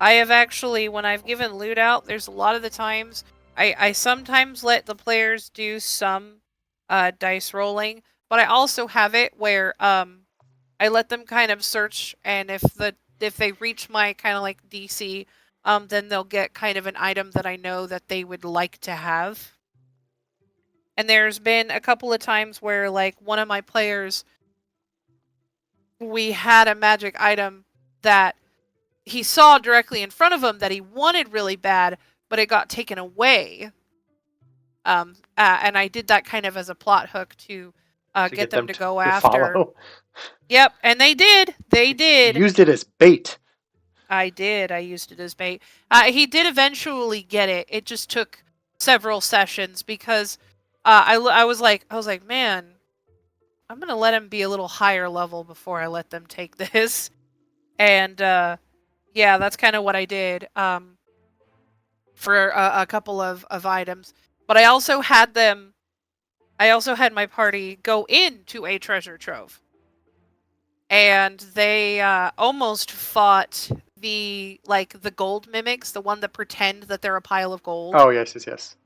have actually, when I've given loot out, there's a lot of the times I sometimes let the players do some dice rolling, but I also have it where I let them kind of search, and if they reach my kind of like DC, then they'll get kind of an item that I know that they would like to have. And there's been a couple of times where like one of my players, we had a magic item that he saw directly in front of him that he wanted really bad, but it got taken away. And I did that kind of as a plot hook to To get get them them to go to after. follow. Yep, and they did. They You did. used it as bait. I did. I used it as bait. He did eventually get it. It just took several sessions because I was like, man, I'm gonna let him be a little higher level before I let them take this. And yeah, that's kind of what I did for a couple of items. But I also had my party go into a treasure trove, and they almost fought the gold mimics, the one that pretend that they're a pile of gold. Oh, yes, yes, yes.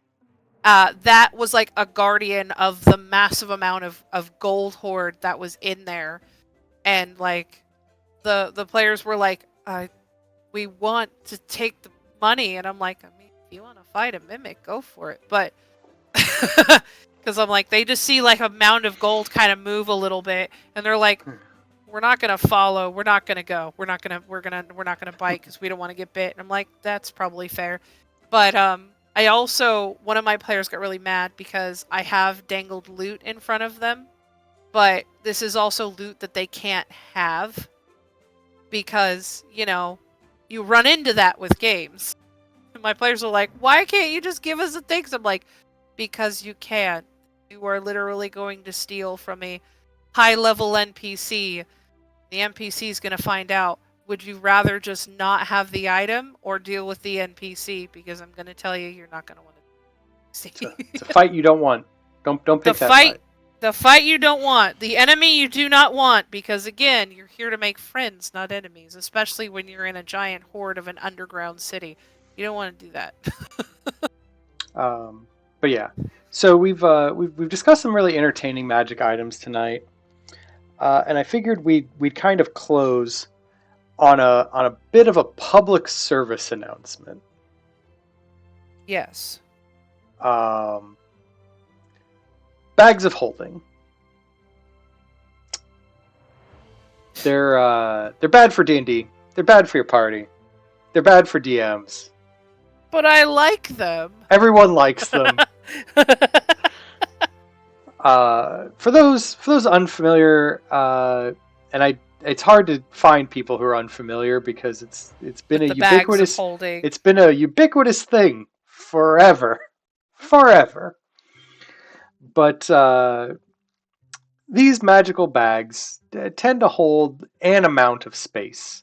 That was like a guardian of the massive amount of gold hoard that was in there, and like the players were like, we want to take the money, and I'm like, I mean, if you want to fight a mimic, go for it, but because I'm like, they just see like a mound of gold kind of move a little bit, and they're like, we're not gonna follow, we're not gonna go, we're not gonna bite because we don't want to get bit. And I'm like, that's probably fair. But I also, one of my players got really mad because I have dangled loot in front of them, but this is also loot that they can't have because you run into that with games. And my players are like, why can't you just give us the things? I'm like, because you can't. You are literally going to steal from a high-level NPC. The NPC is going to find out. Would you rather just not have the item or deal with the NPC? Because I'm going to tell you, you're not going to want to see. It's a fight you don't want. Don't pick that fight. The fight you don't want. The enemy you do not want. Because again, you're here to make friends, not enemies. Especially when you're in a giant horde of an underground city. You don't want to do that. But yeah, so we've discussed some really entertaining magic items tonight, and I figured we'd kind of close on a bit of a public service announcement. Yes. Bags of holding. They're bad for D&D. They're bad for your party. They're bad for DMs. But I like them. Everyone likes them. For those unfamiliar, and it's hard to find people who are unfamiliar because it's been a With the bags of ubiquitous holding. it's been a ubiquitous thing forever, forever. But these magical bags tend to hold an amount of space.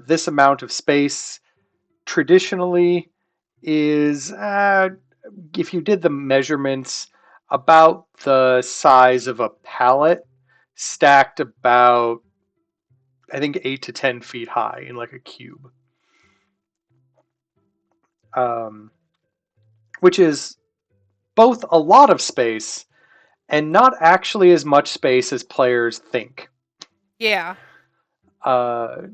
This amount of space traditionally is, if you did the measurements, about the size of a pallet, stacked about, I think, 8 to 10 feet high in like a cube, um, which is both a lot of space and not actually as much space as players think. Yeah. Uh,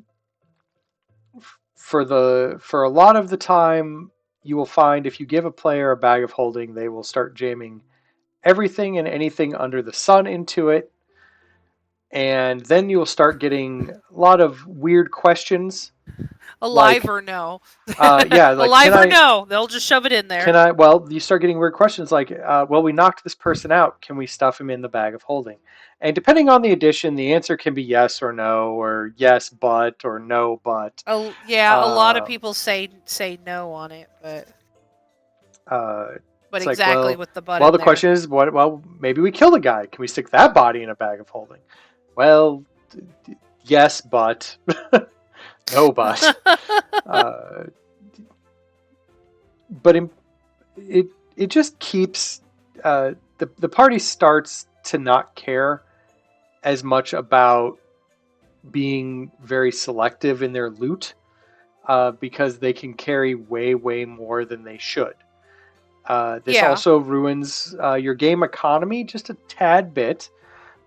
for a lot of the time, you will find if you give a player a bag of holding, they will start jamming everything and anything under the sun into it, and then you will start getting a lot of weird questions Alive like, or no? yeah, like Alive or no? They'll just shove it in there. can I? Well, you start getting weird questions like, well, we knocked this person out. Can we stuff him in the bag of holding? And depending on the edition, the answer can be yes or no, or yes but, or no but. Yeah, a lot of Um, people say no on it, uh, but it's like, exactly with the butt well, in the there. question is, what? Well, maybe we kill the guy. Can we stick that body in a bag of holding? Well, yes, but no, but. Uh, but it just keeps, the party starts to not care as much about being very selective in their loot, because they can carry way more than they should. This Yeah. also ruins your game economy just a tad bit,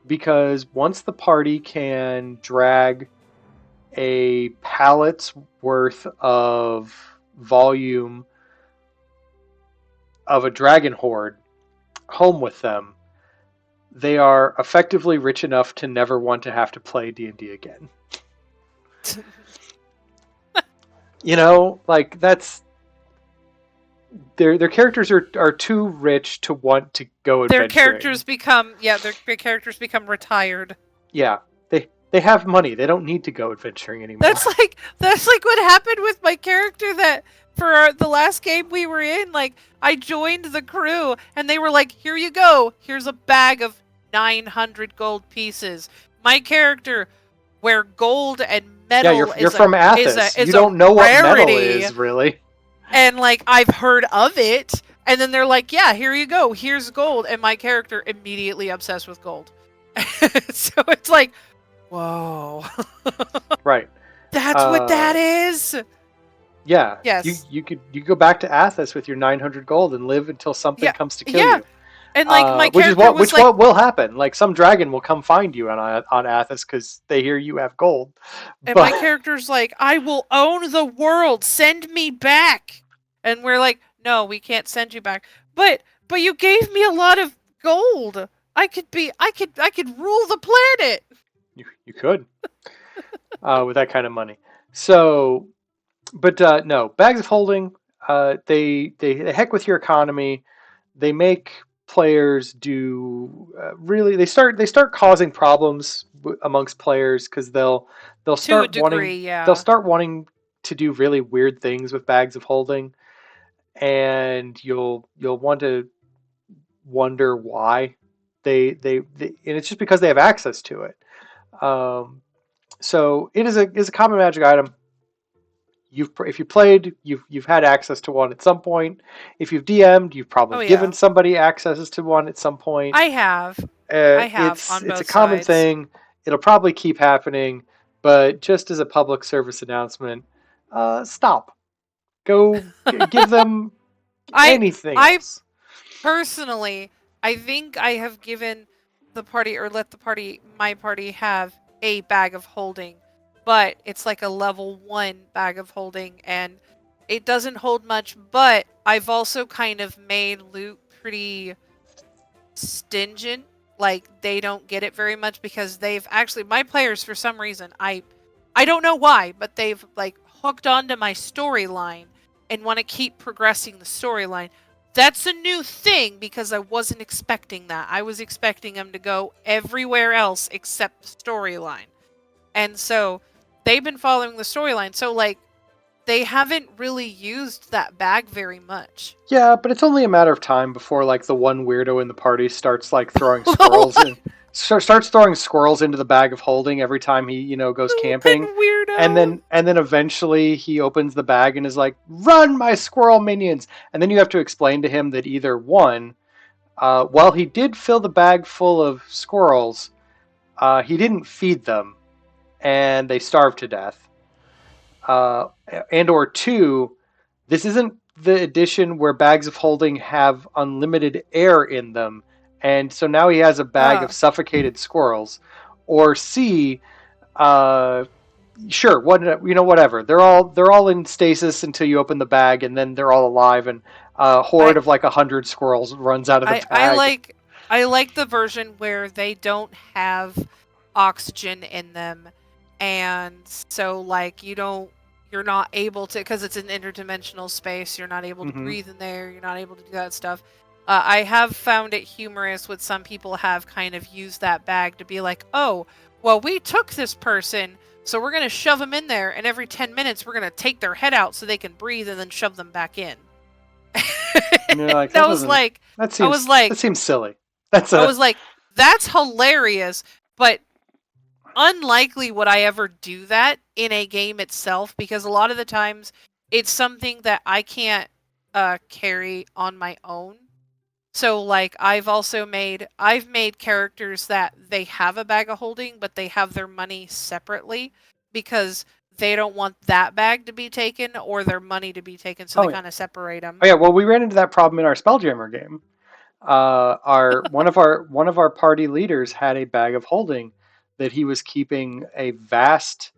because once the party can drag a pallet's worth of volume of a dragon horde home with them, they are effectively rich enough to never want to have to play D&D again. You know, like that's their characters are too rich to want to go adventuring. Their characters become retired. Yeah, they have money. They don't need to go adventuring anymore. That's like what happened with my character that for the last game we were in. Like I joined the crew and they were like, "Here you go. Here's a bag of 900 gold pieces." My character, where gold and Yeah, metal you're is from Athos. You is a don't know what metal rarity, is really. and like I've heard of it, and then they're like, "Yeah, here you go. Here's gold," and my character immediately obsessed with gold. So it's like, whoa. Right. That's what that Uh, is. yeah. Yes. You could go back to Athos with your 900 gold and live until something Yeah. comes to kill Yeah. you. And like my Which is character was like, what will happen. Like some dragon will come find you on Athos because they hear you have gold. and my But character's like, I will own the world. Send me back. And we're like, no, we can't send you back. But you gave me a lot of gold. I could rule the planet. you could, with that kind of money. So, but no, bags of holding. They heck with your economy. They make players do, really. They start causing problems amongst players because To a degree, they'll yeah. start wanting to do really weird things with bags of holding, and you'll want to wonder why they and it's just because they have access to it. So it is a common magic item. If you played, you've had access to one at some point. If you've DM'd, you've Oh probably given yeah. somebody access to one at some point. I have. I have on It's a both common sides. thing. It'll probably keep happening, but just as a public service announcement, stop. Go give them I anything I else. personally, I think I have given the party or let the party my party have a bag of holding, but it's like a level 1 bag of holding and it doesn't hold much, but I've also kind of made loot pretty stingent. Like they don't get it very much because they've actually my players for some reason I don't know why, but they've like hooked onto my storyline and want to keep progressing the storyline. That's a new thing because I wasn't expecting that. I was expecting them to go everywhere else except the storyline. And so they've been following the storyline. So like they haven't really used that bag very much. Yeah, but it's only a matter of time before like the one weirdo in the party starts like throwing Oh squirrels in, starts throwing squirrels into the bag of holding every time he goes camping, Stupid weirdo. and then eventually he opens the bag and is like, "Run, my squirrel minions!" And then you have to explain to him that either one, while he did fill the bag full of squirrels, he didn't feed them and they starved to death, uh, and or two, this isn't the edition where bags of holding have unlimited air in them, and so now he has a bag of Uh, suffocated squirrels. Or C, uh, sure, what whatever. They're all in stasis until you open the bag, and then they're all alive, and a I horde of like 100 squirrels runs out of the I bag. like the version where they don't have oxygen in them, and so like you're not able to, because it's an interdimensional space. You're not able to Mm-hmm. breathe in there. You're not able to do that stuff. I have found it humorous when some people have kind of used that bag to be like, oh, well, we took this person, so we're gonna shove them in there, and every 10 minutes we're gonna take their head out so they can breathe, and then shove them back in. And you're like, I that was doesn't. like, That I was seems that like, seems silly. That's I a. was like, that's hilarious, but unlikely would I ever do that in a game itself, because a lot of the times it's something that I can't carry on my own. So like I've made characters that they have a bag of holding, but they have their money separately because they don't want that bag to be taken or their money to be taken, so Oh they yeah. kind of separate them. Oh yeah. Well, we ran into that problem in our Spelljammer game. Our one of our party leaders had a bag of holding that he was keeping a vast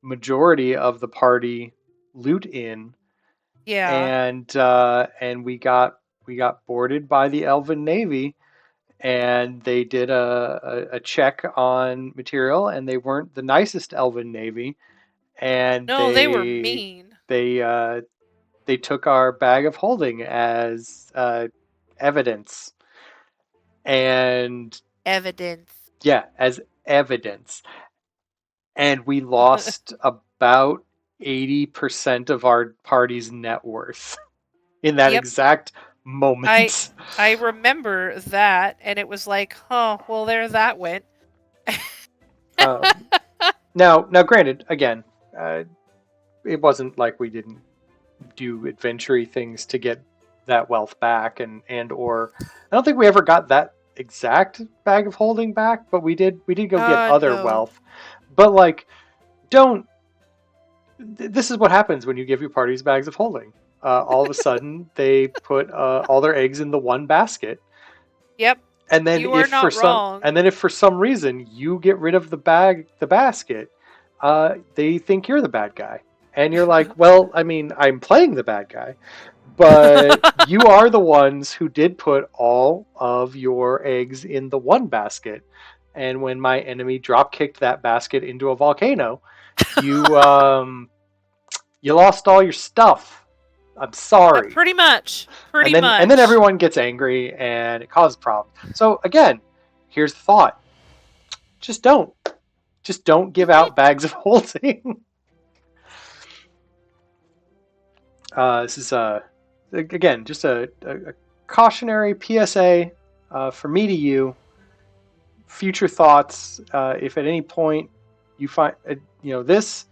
majority of the party loot in, Yeah. and we got boarded by the Elven Navy, and they did a check on material, and they weren't the nicest Elven Navy, and No, they were mean. they uh, they took our bag of holding as evidence, and Evidence. yeah, as evidence. And we lost about 80% of our party's net worth in that Yep. exact I moment. I remember that, and it was like, "Huh, well there that went." Um, now, granted, again, uh, it wasn't like we didn't do adventure things to get that wealth back, and or I don't think we ever got that exact bag of holding back, but we did go get other No. wealth. But like, don't this is what happens when you give your parties bags of holding. All of a sudden, they put all their eggs in the one basket, Yep. and then You are not wrong. if for some reason you get rid of the basket, they think you're the bad guy, and you're like, well, I mean, I'm playing the bad guy, but you are the ones who did put all of your eggs in the one basket. And when my enemy drop kicked that basket into a volcano, you you lost all your stuff. I'm sorry. Pretty much. And Pretty then much. everyone gets angry and it causes problems. So again, here's the thought: just don't, just don't give out bags of holding. This is again just a cautionary PSA for me to you. Future thoughts. If at any point you find this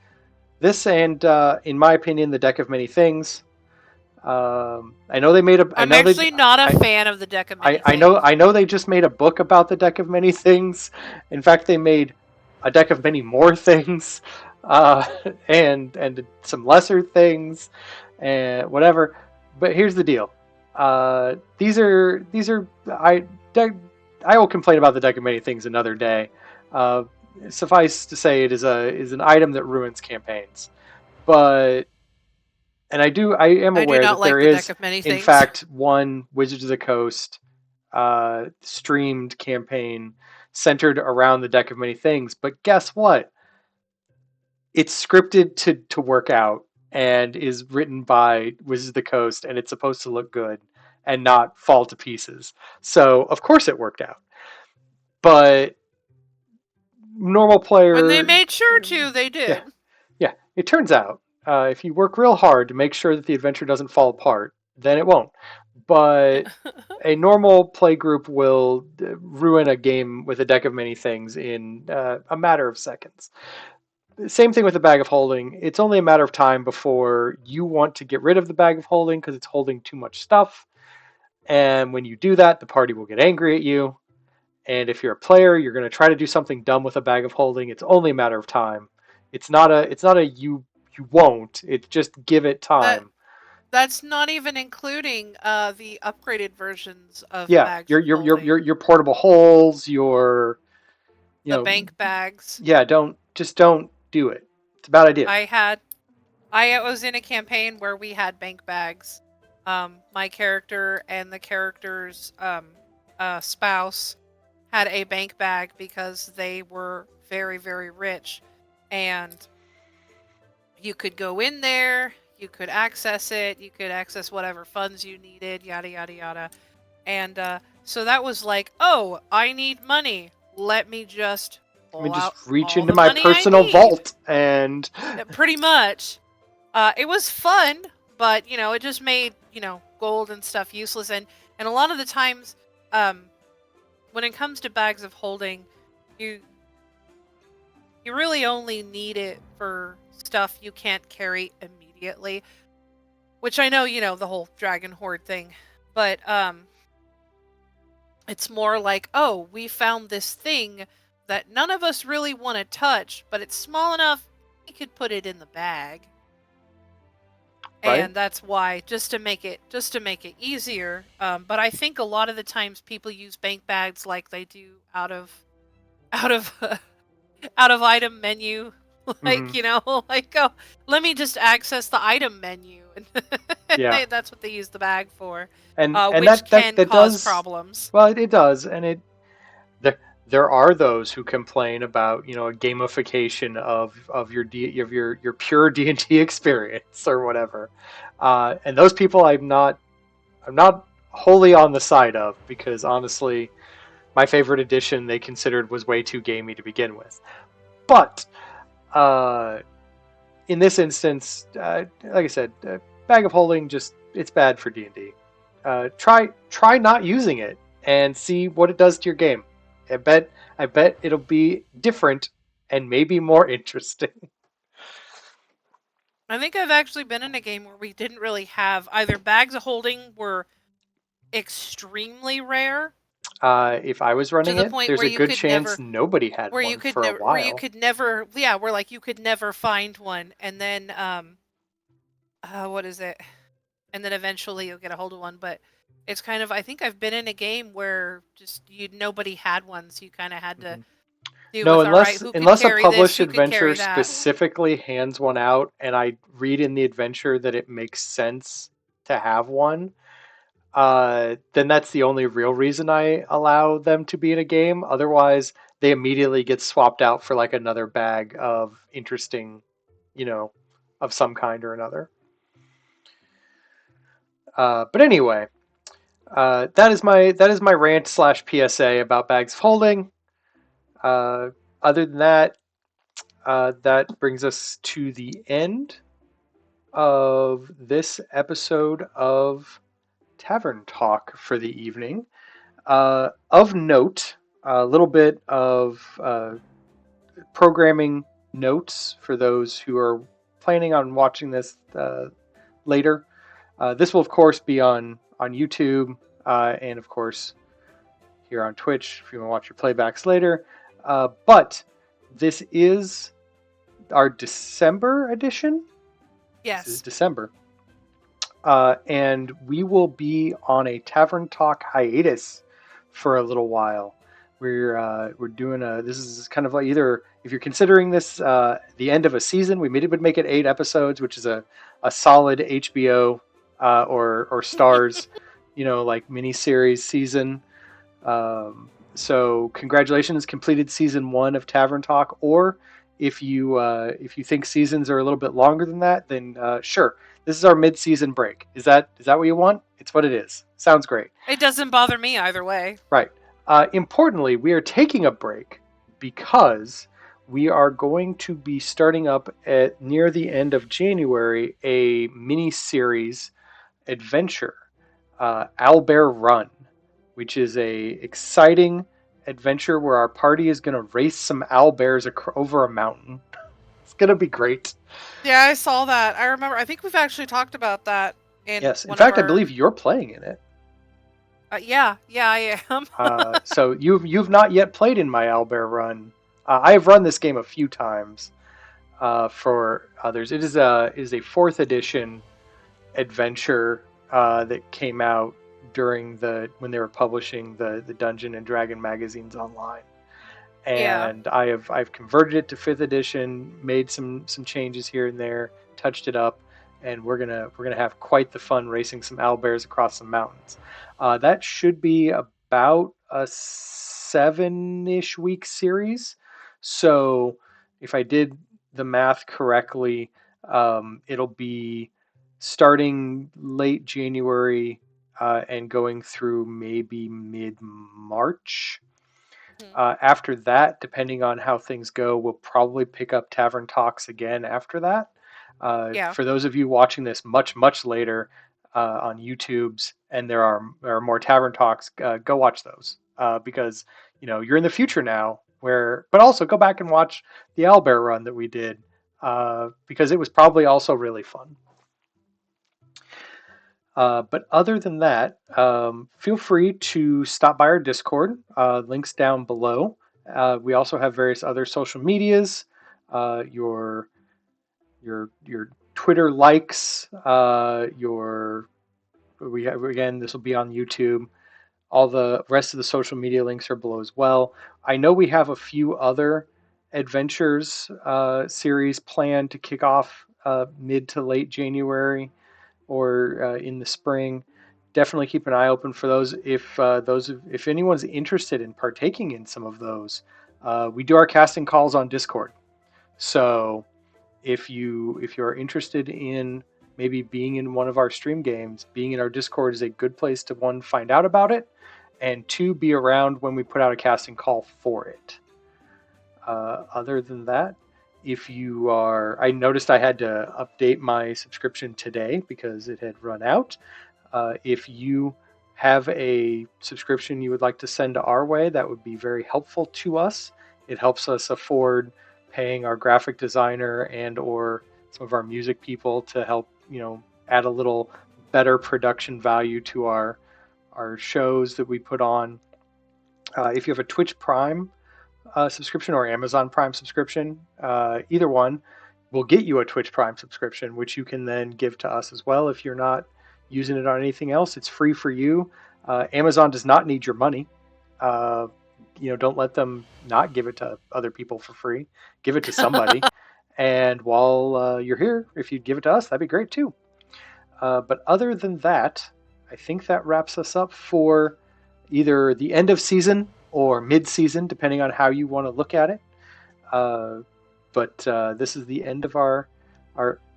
and in my opinion the deck of many things. I know they made a. I I'm know they. actually not a I, fan of the deck of I, many I know things. I know they just made a book about the deck of many things. In fact, they made a deck of many more things, uh, and some lesser things, and whatever. But here's the deal. These are I will complain about the deck of many things another day. Uh, Suffice to say, it is an item that ruins campaigns. But I am I do aware not that there like the deck is of many in things. fact one Wizards of the Coast streamed campaign centered around the deck of many things. But guess what? It's scripted to work out and is written by Wizards of the Coast, and it's supposed to look good and not fall to pieces. So of course it worked out. But normal When they player, made sure to, they yeah, did. yeah. It turns out if you work real hard to make sure that the adventure doesn't fall apart, then it won't. But a normal play group will ruin a game with a deck of many things in a matter of seconds. Same thing with the bag of holding. It's only a matter of time before you want to get rid of the bag of holding because it's holding too much stuff. And when you do that, the party will get angry at you. And if you're a player, you're going to try to do something dumb with a bag of holding. It's only a matter of time. It's not a you won't. It's just give it That time. that's not even including the upgraded versions of Yeah, bags your of your your holding. your your portable holes, your you The know, bank bags. yeah, don't do it. It's a bad idea. I had I was in a campaign where we had bank bags. My character and the character's spouse had a bank bag because they were very, very rich. And you could go in there, you could access it, you could access whatever funds you needed, yada, yada, yada. And so that was like, oh, I need money. Let me just I mean, pull just out reach all into the my money I personal need. vault and Pretty much. It was fun, but it just made gold and stuff useless. And a lot of the times, when it comes to bags of holding, you you really only need it for stuff you can't carry immediately. Which I know, the whole dragon horde thing, but it's more like, oh, we found this thing that none of us really want to touch, but it's small enough we could put it in the bag. right. And that's why, just to make it easier. But I think a lot of the times people use bank bags like they do out of out of item menu, like Hmm. like, oh, let me just access the item menu, and Yeah, that's what they use the bag for, and which that that can that cause does problems. well. It does, and there are those who complain about a gamification of your pure D&D experience or whatever, and those people I'm not wholly on the side of because honestly, my favorite edition they considered was way too gamey to begin with. But uh, in this instance, like I said, bag of holding just it's bad for D&D. Try not using it and see what it does to your game. I bet it'll be different and maybe more interesting. I think I've actually been in a game where we didn't really have either bags of holding were extremely rare If I was to running the it, point there's where a you good could chance never nobody had one for a while. yeah, where like you could never find one, and then what is it, and then eventually you'll get a hold of one. But it's kind of, I think I've been in a game where just nobody had one, so you kind of had to Mhm. do No, with, all right, unless who could unless a carry this, published who could adventure carry that. specifically hands one out, and I read in the adventure that it makes sense to have one, then that's the only real reason I allow them to be in a game. Otherwise, they immediately get swapped out for like another bag of interesting, you know, of some kind or another. But anyway, that is my rant slash PSA about bags of holding. Uh, Other than that, that brings us to the end of this episode of Tavern Talk for the evening. Of note, a little bit of programming notes for those who are planning on watching this later. This will, of course, be on YouTube and, of course, here on Twitch if you want to watch your playbacks later. But this is our December edition. This is Yes. December. And we will be on a Tavern Talk hiatus for a little while. We're doing a. This is kind of like either if you're considering this the end of a season, would make it 8 episodes, which is a solid HBO or Stars, like miniseries season. So congratulations, completed season 1 of Tavern Talk. Or if you think seasons are a little bit longer than that, then sure, this is our mid-season break. Is that what you want? It's what it is. Sounds great. It doesn't bother me either way. Right. Importantly, we are taking a break because we are going to be starting up at near the end of January a mini series adventure, Owlbear Run, which is a exciting adventure where our party is going to race some owlbears over a mountain. It's going to be great. Yeah, I saw that. I remember. I think we've actually talked about that in Yes, in one of fact, I our. believe you're playing in it. Yeah, I am. So you've not yet played in my Owlbear Run. I have run this game a few times for others. It is a fourth edition adventure that came out during when they were publishing the Dungeon and Dragon magazines online. Yeah. And I've converted it to fifth edition, made some changes here and there, touched it up, and we're gonna have quite the fun racing some owlbears across some mountains. That should be about a 7-ish week series. So if I did the math correctly, it'll be starting late January and going through maybe mid March. Mhm. After that, depending on how things go, we'll probably pick up Tavern Talks again after that. Yeah. For those of you watching this much later on YouTube's, and there are more Tavern Talks, go watch those because you're in the future now. But also go back and watch the Owlbear run that we did because it was probably also really fun. But other than that, feel free to stop by our Discord. Links down below. We also have various other social medias. Your your Twitter likes. Your we have, again. This will be on YouTube. All the rest of the social media links are below as well. I know we have a few other adventures series planned to kick off mid to late January or in the spring. Definitely keep an eye open for those. If anyone's interested in partaking in some of those, we do our casting calls on Discord. So if you're interested in maybe being in one of our stream games, being in our Discord is a good place to, one, find out about it, and two, be around when we put out a casting call for it. Other than that, I noticed I had to update my subscription today because it had run out. If you have a subscription you would like to send our way, that would be very helpful to us. It helps us afford paying our graphic designer and/or some of our music people to help, add a little better production value to our shows that we put on. If you have a Twitch Prime subscription or Amazon Prime subscription, either one will get you a Twitch Prime subscription, which you can then give to us as well. If you're not using it on anything else, it's free for you. Amazon does not need your money. Uh, don't let them not give it to other people for free. Give it to somebody. And while you're here, if you'd give it to us, that'd be great too. But other than that, I think that wraps us up for either the end of season or mid season, depending on how you want to look at it. Uh, but this is the end of our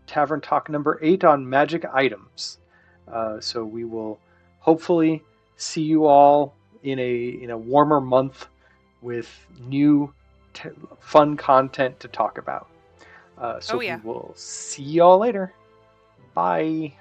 Tavern Talk number 8 on magic items. So we will hopefully see you all in a warmer month with new fun content to talk about. Oh So we yeah. will see y'all later. Bye.